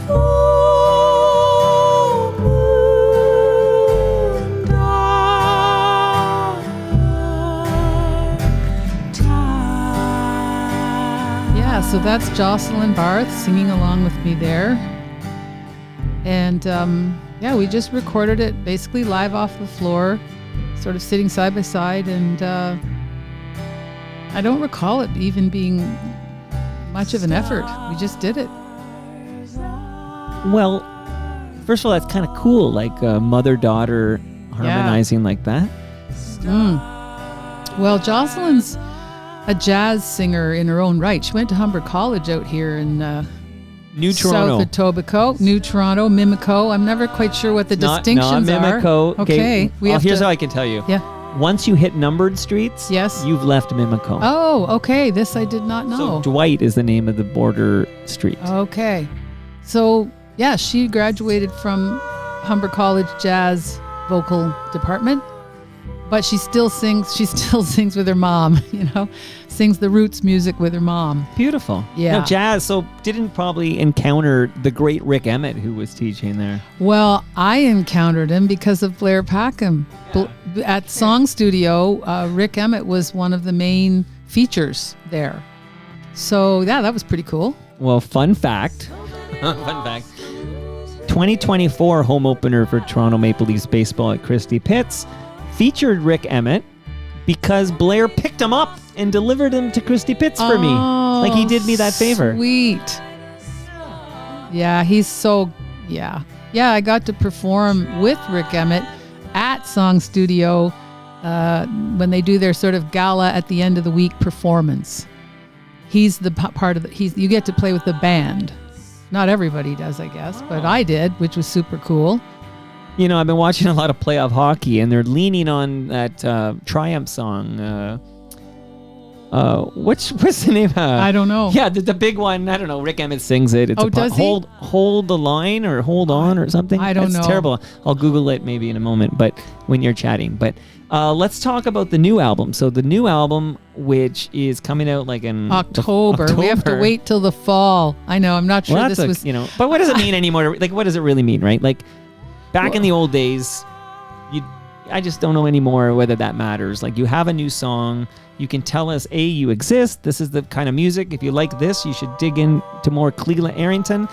Full moon, dark time. Yeah, so that's Jocelyn Barth singing along with me there. And we just recorded it basically live off the floor, sort of sitting side by side. And I don't recall it even being much of an effort. We just did it. Well, first of all, that's kind of cool, like mother-daughter harmonizing like that. Well, Jocelyn's a jazz singer in her own right. She went to Humber College out here in New Toronto. South Etobicoke, New Toronto, Mimico. I'm never quite sure what the distinctions not Mimico. are. Okay. Here's how I can tell you. Yeah. Once you hit numbered streets, Yes. you've left Mimico. Oh, okay. This I did not know. So Dwight is the name of the border street. Okay. So, yeah, she graduated from Humber College Jazz Vocal Department, but she still sings. She still sings with her mom, sings the roots music with her mom. Beautiful. Yeah. Now, jazz, so didn't probably encounter the great Rick Emmett who was teaching there. Well, I encountered him because of Blair Packham. At Song Studio, Rick Emmett was one of the main features there. So, yeah, that was pretty cool. Well, fun fact. 2024 home opener for Toronto Maple Leafs baseball at Christie Pitts featured Rick Emmett because Blair picked him up and delivered him to Christie Pitts for me. Like he did me that favor. Sweet. Yeah, he's so, yeah. Yeah, I got to perform with Rick Emmett at Song Studio when they do their sort of gala at the end of the week performance. He's the part of the, you get to play with the band. Not everybody does, I guess, but I did, which was super cool. I've been watching a lot of playoff hockey, and they're leaning on that Triumph song. What's the name? I don't know. Yeah, the big one. I don't know. Rick Emmett sings it. It's does he? Hold the line or hold on or something. I don't know. It's terrible. I'll Google it maybe in a moment. But when you're chatting, let's talk about the new album. So the new album, which is coming out like in October. We have to wait till the fall. I know. I'm not sure well, this was. But what does it mean anymore? Like, what does it really mean, right? Like, back in the old days, I just don't know anymore whether that matters. Like, you have a new song, you can tell us, A, you exist, this is the kind of music. If you like this, you should dig into more Clela Errington.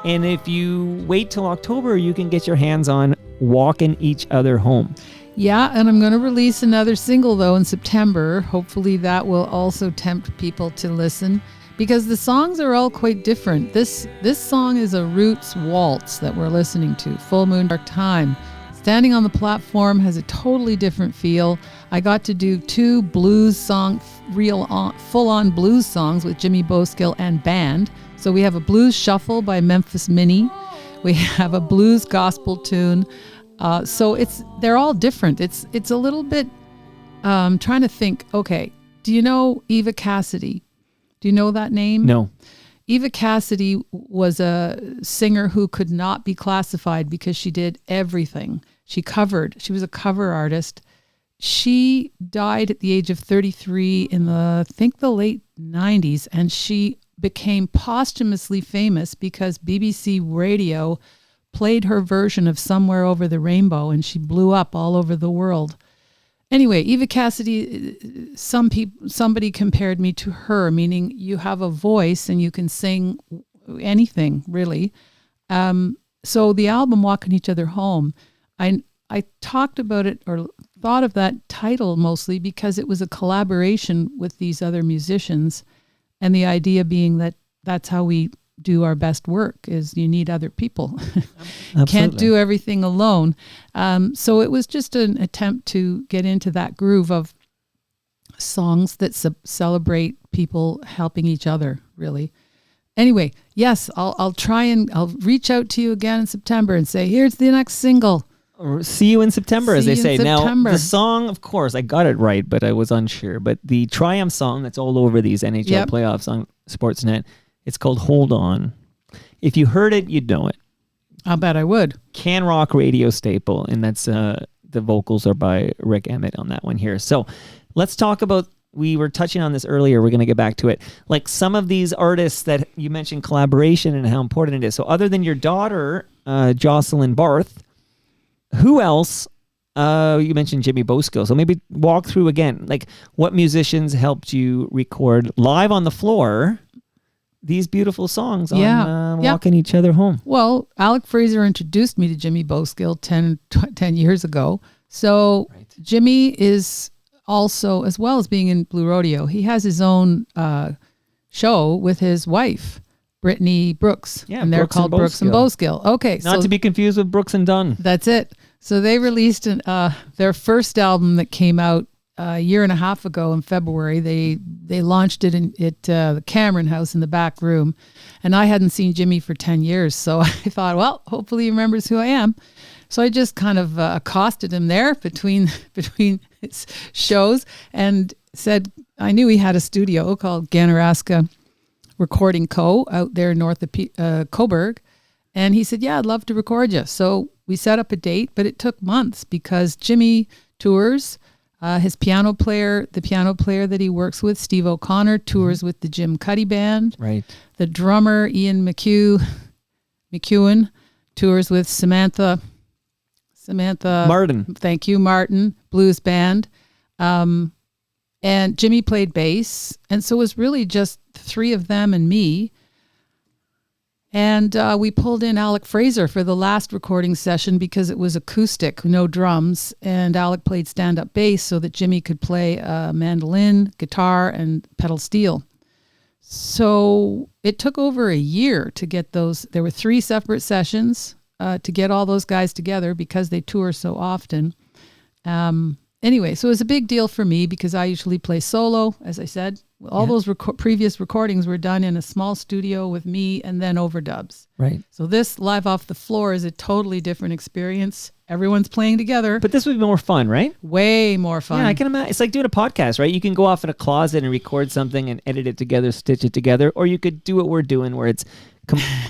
And if you wait till October, you can get your hands on Walking Each Other Home. Yeah, and I'm going to release another single, though, in September. Hopefully that will also tempt people to listen, because the songs are all quite different. This song is a roots waltz that we're listening to, Full Moon Dark Time. Standing on the Platform has a totally different feel. I got to do 2 blues songs, full-on blues songs with Jimmy Boskill and band. So we have a blues shuffle by Memphis Minnie. We have a blues gospel tune. So they're all different. It's a little bit trying to think. Okay, do you know Eva Cassidy? Do you know that name? No. Eva Cassidy was a singer who could not be classified because she did everything. She was a cover artist. She died at the age of 33 in the late 90s, and she became posthumously famous because BBC Radio played her version of Somewhere Over the Rainbow, and she blew up all over the world. Anyway, Eva Cassidy, somebody compared me to her, meaning you have a voice and you can sing anything, really. So the album Walking Each Other Home, I talked about it or thought of that title mostly because it was a collaboration with these other musicians, and the idea being that that's how we do our best work, is you need other people. Can't do everything alone. So it was just an attempt to get into that groove of songs that celebrate people helping each other, really. Anyway, yes, I'll try and I'll reach out to you again in September and say, here's the next single. See you in September, as they say. Now, September. the song, of course, I got it right, but I was unsure. But the Triumph song that's all over these NHL playoffs on Sportsnet, it's called Hold On. If you heard it, you'd know it. I'll bet I would. Can Rock radio staple, and that's the vocals are by Rick Emmett on that one here. So let's talk about, we were touching on this earlier, we're going to get back to it, like some of these artists that you mentioned collaboration and how important it is. So other than your daughter, Jocelyn Barth, who else? You mentioned Jimmy Boskill. So maybe walk through again, like what musicians helped you record live on the floor these beautiful songs on Walking Each Other Home. Well, Alec Fraser introduced me to Jimmy Boskill 10 years ago. So Jimmy is also, as well as being in Blue Rodeo, he has his own show with his wife, Brittany Brooks. Yeah, and they're Brooks called and Brooks and Boskill. Okay. Not to be confused with Brooks and Dunn. That's it. So they released their first album that came out a year and a half ago in February. They launched it at the Cameron House in the back room, and I hadn't seen Jimmy for 10 years. So I thought, well, hopefully he remembers who I am. So I just kind of accosted him there between his shows and said I knew he had a studio called Ganaraska Recording Co. out there north of Coburg. And he said, yeah, I'd love to record you. So we set up a date, but it took months because Jimmy tours. His piano player, the piano player that he works with, Steve O'Connor, tours with the Jim Cuddy Band. Right. The drummer, Ian McEwen, tours with Samantha Martin. Thank you, Martin, blues band. And Jimmy played bass. And so it was really just the 3 of them and me. And we pulled in Alec Fraser for the last recording session because it was acoustic, no drums. And Alec played stand-up bass so that Jimmy could play mandolin, guitar, and pedal steel. So it took over a year to get those. There were 3 separate sessions to get all those guys together because they tour so often. Anyway, so it was a big deal for me because I usually play solo, as I said. All those previous recordings were done in a small studio with me and then overdubs. Right. So this live off the floor is a totally different experience. Everyone's playing together. But this would be more fun, right? Way more fun. Yeah, I can imagine. It's like doing a podcast, right? You can go off in a closet and record something and edit it together, stitch it together, or you could do what we're doing where it's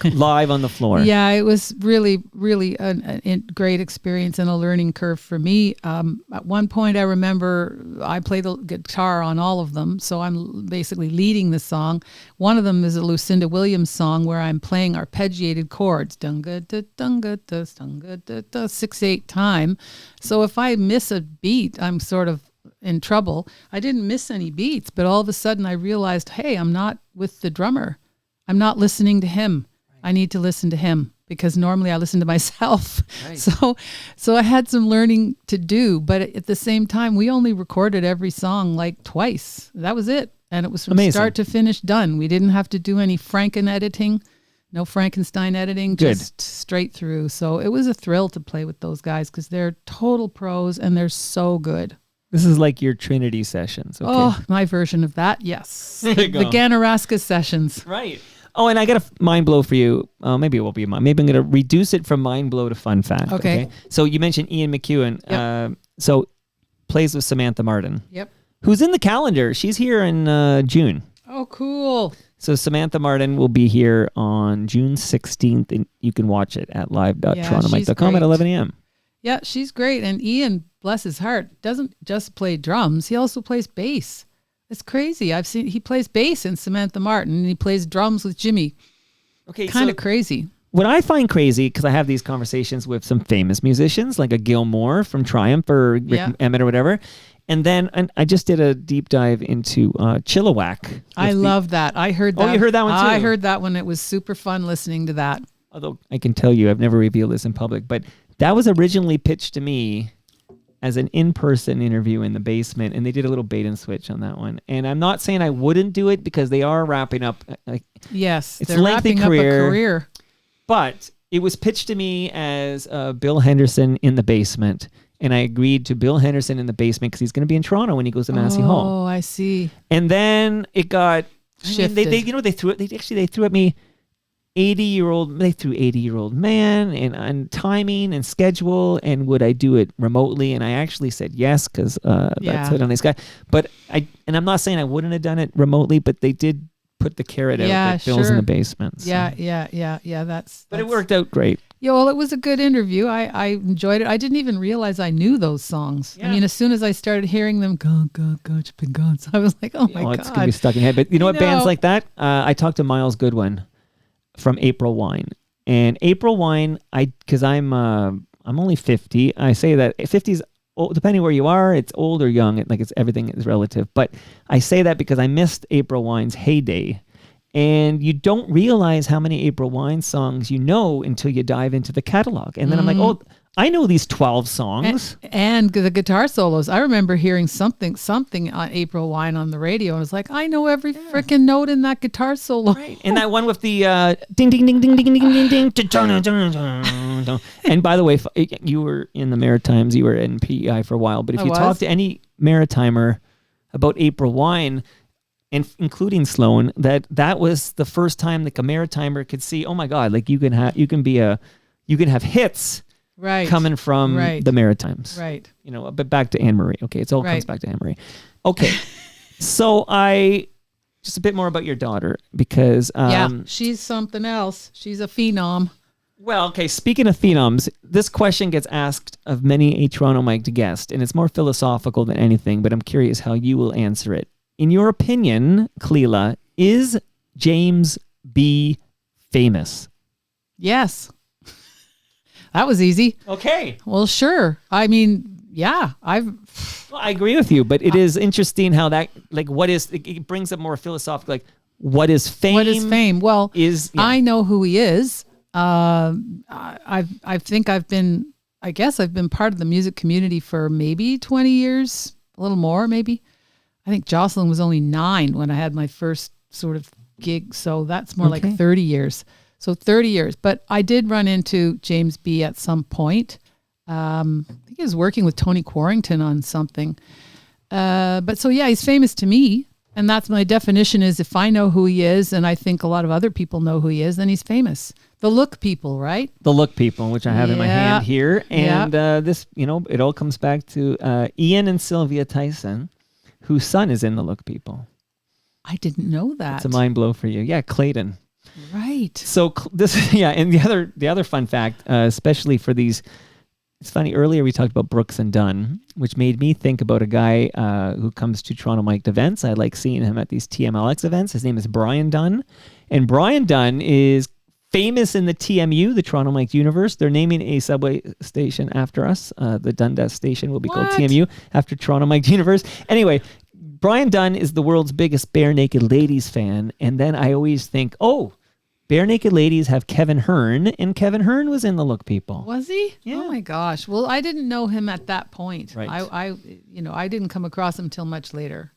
live on the floor. Yeah, it was really, really a great experience and a learning curve for me. At one point, I remember I play the guitar on all of them, so I'm basically leading the song. One of them is a Lucinda Williams song where I'm playing arpeggiated chords, dunga da dunga da dunga da da 6/8 time. So if I miss a beat, I'm sort of in trouble. I didn't miss any beats, but all of a sudden I realized, hey, I'm not with the drummer. I'm not listening to him. I need to listen to him because normally I listen to myself. Right. So I had some learning to do, but at the same time, we only recorded every song like twice. That was it. And it was from start to finish done. We didn't have to do any Franken editing, no Frankenstein editing, just straight through. So it was a thrill to play with those guys because they're total pros and they're so good. This is like your Trinity sessions. Okay. Oh, my version of that, yes. The Ganaraska sessions. Right. Oh, and I got a mind blow for you. Maybe it won't be mine. Maybe I'm going to reduce it from mind blow to fun fact. Okay. So you mentioned Ian McEwen. Yep. So plays with Samantha Martin. Yep. Who's in the calendar. She's here in June. Oh, cool. So Samantha Martin will be here on June 16th, and you can watch it at live.torontomike.com at 11 a.m. Yeah, she's great. And Ian, bless his heart, doesn't just play drums. He also plays bass. It's crazy. I've seen he plays bass in Samantha Martin, and he plays drums with Jimmy. Okay, kind of crazy. What I find crazy, because I have these conversations with some famous musicians, like a Gil Moore from Triumph or Rick Emmett or whatever, and I just did a deep dive into Chilliwack. I love that. I heard that. Oh, you heard that one too? I heard that one. It was super fun listening to that. Although I can tell you, I've never revealed this in public, but that was originally pitched to me as an in-person interview in the basement, and they did a little bait and switch on that one. And I'm not saying I wouldn't do it because they are wrapping up. Yes, it's they're a lengthy wrapping career, up a career. But it was pitched to me as Bill Henderson in the basement, and I agreed to Bill Henderson in the basement because he's going to be in Toronto when he goes to Massey Hall. Oh, I see. And then it got shifted. They threw at me 80-year-old man and timing and schedule, and would I do it remotely? And I actually said yes because that's a nice guy. But I'm not saying I wouldn't have done it remotely, but they did put the carrot out that Bill's in the basement. So. Yeah. But it worked out great. Yeah, well, it was a good interview. I enjoyed it. I didn't even realize I knew those songs. Yeah. I mean, as soon as I started hearing them, God, you've been gone. So I was like, oh my God. It's going to be stuck in your head. But you know what bands like that? I talked to Miles Goodwin from April Wine. And April Wine, because I'm only 50. I say that 50 is old, depending where you are, it's old or young. Everything is relative. But I say that because I missed April Wine's heyday. And you don't realize how many April Wine songs you know until you dive into the catalog. And then I'm like, oh, I know these 12 songs. And the guitar solos. I remember hearing something on April Wine on the radio. And I was like, I know every freaking note in that guitar solo. Right. And that one with the ding, ding, ding, ding, ding, ding, ding, ding, ding. And by the way, you were in the Maritimes, you were in PEI for a while. But if you talk to any Maritimer about April Wine, and including Sloan, that was the first time like a Maritimer could see, oh my God, like you can have hits coming from the Maritimes. Right. You know, but back to Anne Marie. Okay, it all comes back to Anne Marie. Okay. So just a bit more about your daughter because she's something else. She's a phenom. Well, okay, speaking of phenoms, this question gets asked of many a Toronto Mike guest, and it's more philosophical than anything, but I'm curious how you will answer it. In your opinion, Clela, is James B. famous? Yes. That was easy. Okay. Well, sure. I mean, yeah, I agree with you, but it is interesting how that, it brings up more philosophical, like, what is fame? What is fame? Well, I know who he is. I think I've been part of the music community for maybe 20 years, a little more, maybe. I think Jocelyn was only 9 when I had my first sort of gig. So that's more like 30 years. So 30 years. But I did run into James B. at some point. I think he was working with Tony Quarrington on something. But so, yeah, he's famous to me. And that's my definition is if I know who he is, and I think a lot of other people know who he is, then he's famous. The Look People, right? The Look People, which I have in my hand here. And this, it all comes back to Ian and Sylvia Tyson, whose son is in the Look People. I didn't know that. It's a mind blow for you. Yeah, Clayton. Right. right. So this, yeah, and the other fun fact, especially for these, it's funny. Earlier we talked about Brooks and Dunn, which made me think about a guy who comes to Toronto Mic'd events. I like seeing him at these TMLX events. His name is Brian Dunn, and Brian Dunn is famous in the TMU, the Toronto Mic'd universe. They're naming a subway station after us. The Dundas station will be called TMU after Toronto Mic'd universe. Anyway, Brian Dunn is the world's biggest Bare Naked Ladies fan, and then I always think, oh, Bare Naked Ladies have Kevin Hearn, and Kevin Hearn was in the Look People. Was he? Yeah. Oh my gosh. Well, I didn't know him at that point. Right. I didn't come across him till much later.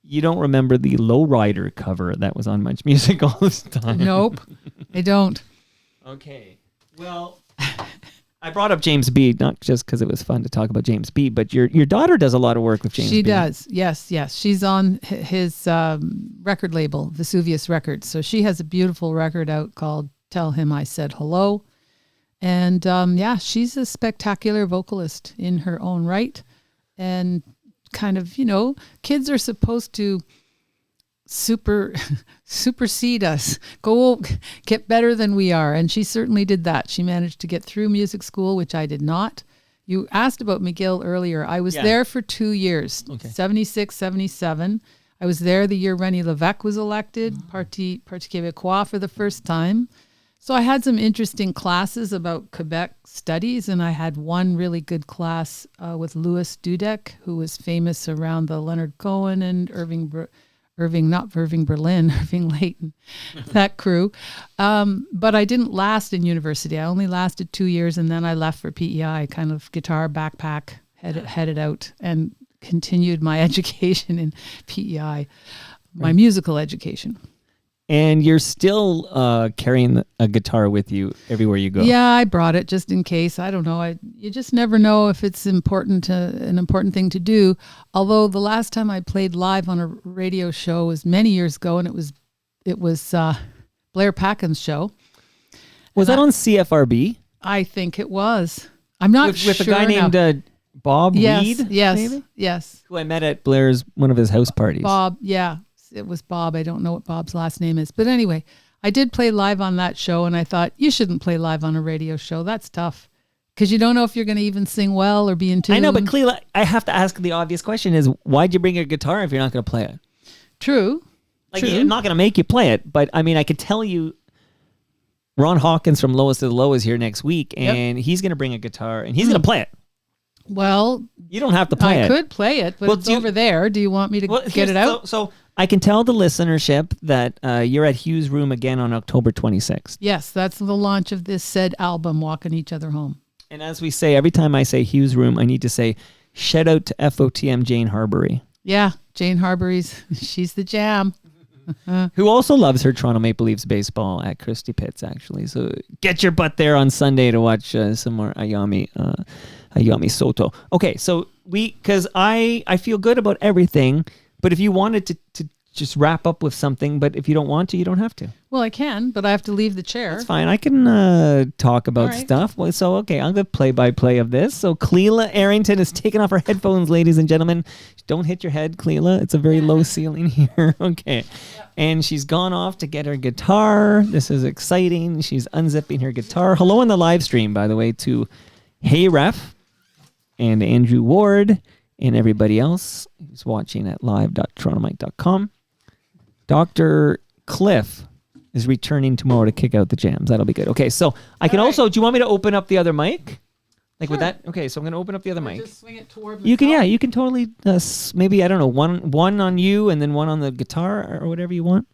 You don't remember the Lowrider cover that was on Much Music all this time? Nope, I don't. Okay. Well, I brought up James B, not just because it was fun to talk about James B, but your daughter does a lot of work with James B. She does. Yes. She's on his record label, Vesuvius Records. So she has a beautiful record out called Tell Him I Said Hello. And she's a spectacular vocalist in her own right. And kind of, kids are supposed to supersede us, get better than we are. And she certainly did that. She managed to get through music school, which I did not. You asked about McGill earlier. I was there for 2 years, 76, 77. I was there the year René Lévesque was elected, Parti Québécois for the first time. So I had some interesting classes about Quebec studies, and I had one really good class with Louis Dudek, who was famous around the Leonard Cohen and Irving Layton, that crew. But I didn't last in university. I only lasted 2 years, and then I left for PEI, kind of guitar backpack, headed out, and continued my education in PEI, my musical education. And you're still carrying a guitar with you everywhere you go. Yeah, I brought it just in case. I don't know. You just never know if it's an important thing to do. Although the last time I played live on a radio show was many years ago, and it was Blair Packin's show. Was that on CFRB? I think it was. I'm not sure. With a guy named Bob Reed? Yes. Who I met at Blair's, one of his house parties. Bob, yeah. It was Bob. I don't know what Bob's last name is. But anyway, I did play live on that show, and I thought, you shouldn't play live on a radio show. That's tough. Because you don't know if you're going to even sing well or be in tune. I know, but Clela, I have to ask the obvious question is, why'd you bring a guitar if you're not going to play it? True. I'm not going to make you play it, but I mean, I could tell you Ron Hawkins from Lowest to the Low is here next week, and he's going to bring a guitar, and he's going to play it. Well, you don't have to play it. I could play it, but it's over there. Do you want me to get it out? So I can tell the listenership that you're at Hughes Room again on October 26th. Yes, that's the launch of this said album, Walking Each Other Home. And as we say, every time I say Hughes Room, I need to say, shout out to FOTM Jane Harbury. Yeah, Jane Harbury's, she's the jam. Who also loves her Toronto Maple Leafs baseball at Christie Pitts, actually. So get your butt there on Sunday to watch some more Ayami Soto. Okay, so because I feel good about everything, but if you wanted to just wrap up with something, but if you don't want to, you don't have to. Well, I can, but I have to leave the chair. That's fine. I can talk about stuff. Well, so, okay, I'm going to play-by-play of this. So Clela Errington is taking off her headphones, ladies and gentlemen. Don't hit your head, Clela. It's a very low ceiling here. Okay. Yep. And she's gone off to get her guitar. This is exciting. She's unzipping her guitar. Hello on the live stream, by the way, to Hey Ref and Andrew Ward and everybody else who's watching at live.torontomike.com. Dr. Cliff is returning tomorrow to kick out the jams. That'll be good. Okay, so I can also, do you want me to open up the other mic? Like with that? Okay, so I'm going to open up the other mic. Just swing it toward myself? You can totally, maybe, I don't know, one on you and then one on the guitar or whatever you want.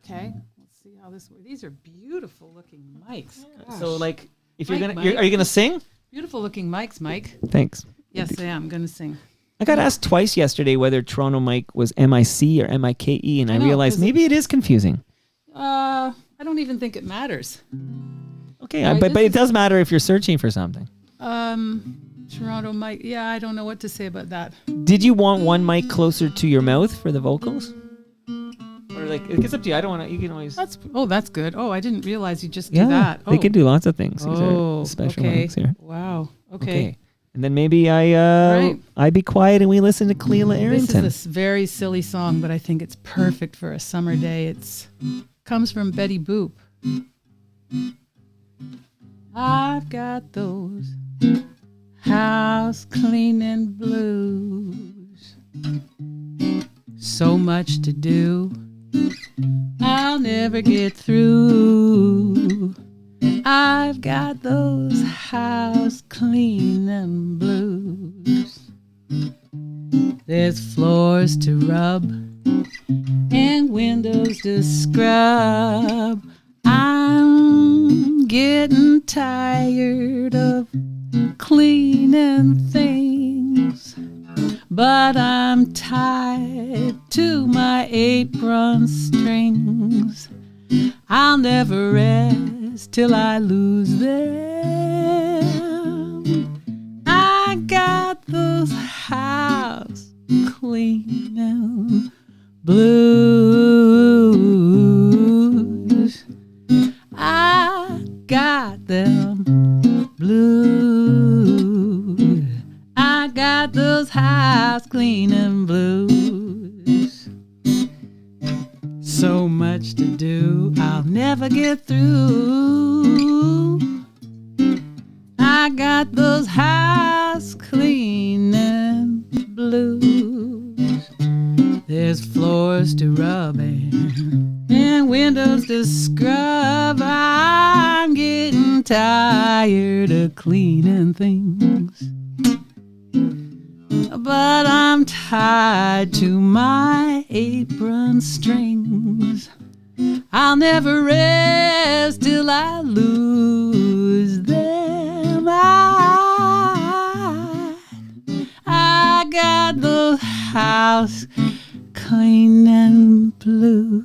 Okay, let's see how this works. These are beautiful looking mics. Yeah. So like, if are you going to sing? Beautiful looking mics, Mike. Thanks. Yes, I am going to sing. I got asked twice yesterday whether Toronto Mike was M-I-C or M-I-K-E, and I realized maybe it is confusing. I don't even think it matters. Okay, right, but it does matter if you're searching for something. Toronto Mike, yeah, I don't know what to say about that. Did you want one mic closer to your mouth for the vocals? Or like, it's up to you. I don't want to, you can always... That's good. Oh, I didn't realize you just do that. They can do lots of things. These are special mics here. Wow, okay. And then maybe I be quiet and we listen to Clela Errington. This is a very silly song, but I think it's perfect for a summer day. It comes from Betty Boop. I've got those house cleaning blues. So much to do, I'll never get through. I've got those house cleaning blues. There's floors to rub and windows to scrub. I'm getting tired of cleaning things, but I'm tied to my apron strings. I'll never rest till I lose them. I got those house cleaning blues. I got them blues. I got those house cleaning blues. So much to do, I'll never get through. I got those house cleaning blues. There's floors to rub and windows to scrub. I'm getting tired of cleaning things, but I'm tied to my apron strings. I'll never rest till I lose them. I got the house cleaning blues.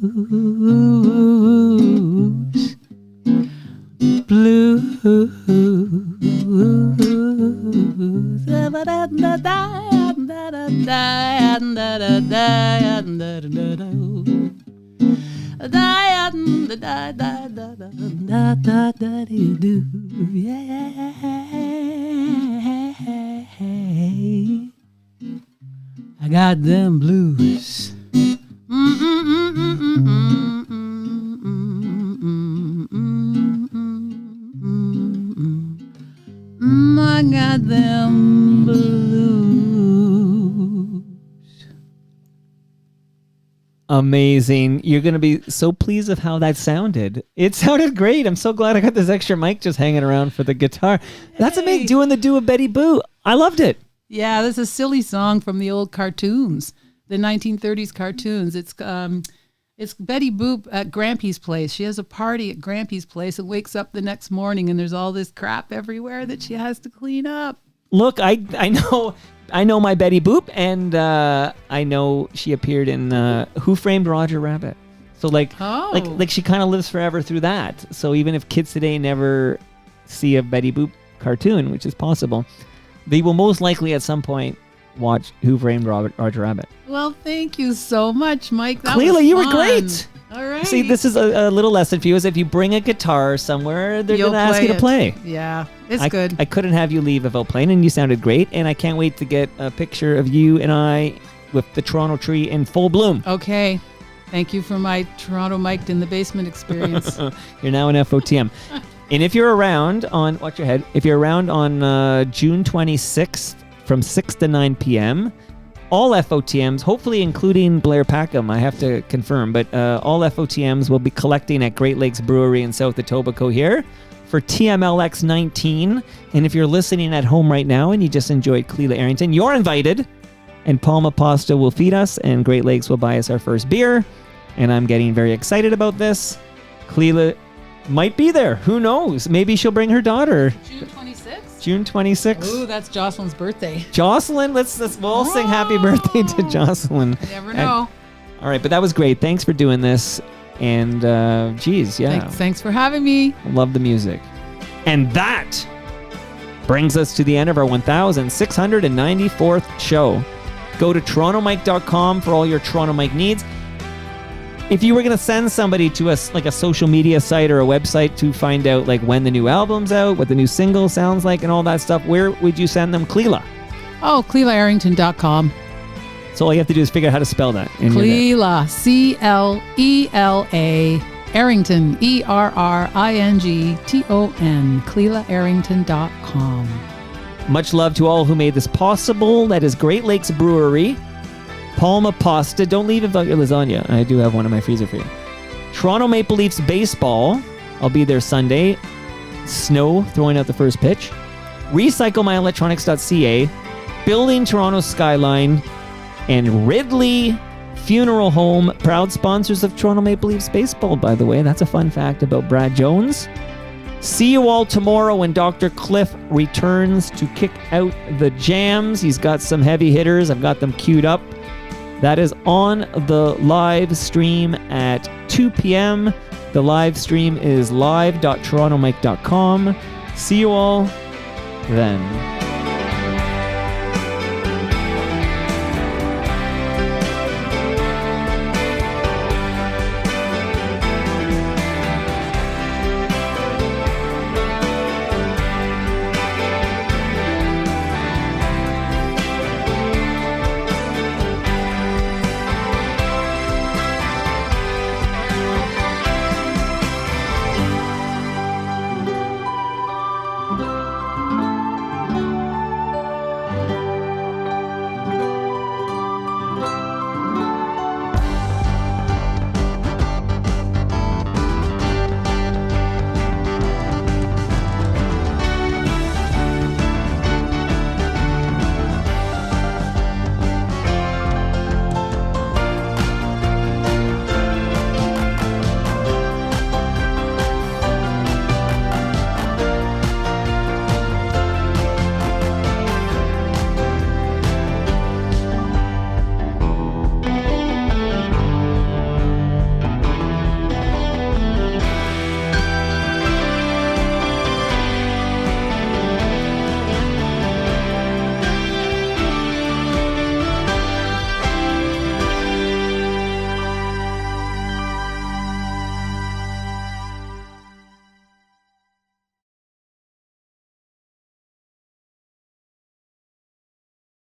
Blues. I got them blues. I got them blues. Amazing. You're going to be so pleased with how that sounded. It sounded great. I'm so glad I got this extra mic just hanging around for the guitar. That's amazing. Doing the do of Betty Boo. I loved it. Yeah, this is a silly song from the old cartoons, the 1930s cartoons. It's Betty Boop at Grampy's place. She has a party at Grampy's place and wakes up the next morning and there's all this crap everywhere that she has to clean up. Look, I know my Betty Boop, and I know she appeared in Who Framed Roger Rabbit. So like she kind of lives forever through that. So even if kids today never see a Betty Boop cartoon, which is possible, they will most likely at some point watch Who Framed Roger Rabbit. Well, thank you so much, Mike. That Clela, was you were fun. great. All right. See, this is a little lesson for you, is if you bring a guitar somewhere, they're going to ask you to play. Yeah, it's good. I couldn't have you leave without playing, and you sounded great, and I can't wait to get a picture of you and I with the Toronto tree in full bloom. Okay. Thank you for my Toronto Mic'd in the basement experience. You're now an FOTM. And if you're around on, watch your head, if you're around on June 26th from 6 to 9 p.m., all FOTMs, hopefully including Blair Packham, I have to confirm, but all FOTMs will be collecting at Great Lakes Brewery in South Etobicoke here for TMLX 19. And if you're listening at home right now and you just enjoyed Clela Errington, you're invited. And Palma Pasta will feed us, and Great Lakes will buy us our first beer. And I'm getting very excited about this. Clela might be there. Who knows? Maybe she'll bring her daughter. June 26th? June 26th. Ooh, that's Jocelyn's birthday. Jocelyn, we'll all sing happy birthday to Jocelyn. You never know. All right, but that was great. Thanks for doing this. And geez, yeah. Thanks for having me. Love the music. And that brings us to the end of our 1,694th show. Go to torontomike.com for all your Toronto Mike needs. If you were going to send somebody to us, like a social media site or a website to find out like when the new album's out, what the new single sounds like and all that stuff, where would you send them? Clela. Oh, ClelaErrington.com. So all you have to do is figure out how to spell that. Clela, CLELA Errington, ERRINGTON, ClelaErrington.com. Much love to all who made this possible. That is Great Lakes Brewery. Palma Pasta. Don't leave without your lasagna. I do have one in my freezer for you. Toronto Maple Leafs Baseball. I'll be there Sunday. Snow throwing out the first pitch. RecycleMyElectronics.ca. Building Toronto Skyline. And Ridley Funeral Home. Proud sponsors of Toronto Maple Leafs Baseball, by the way. That's a fun fact about Brad Jones. See you all tomorrow when Dr. Cliff returns to kick out the jams. He's got some heavy hitters. I've got them queued up. That is on the live stream at 2 p.m. The live stream is live.torontomike.com. See you all then.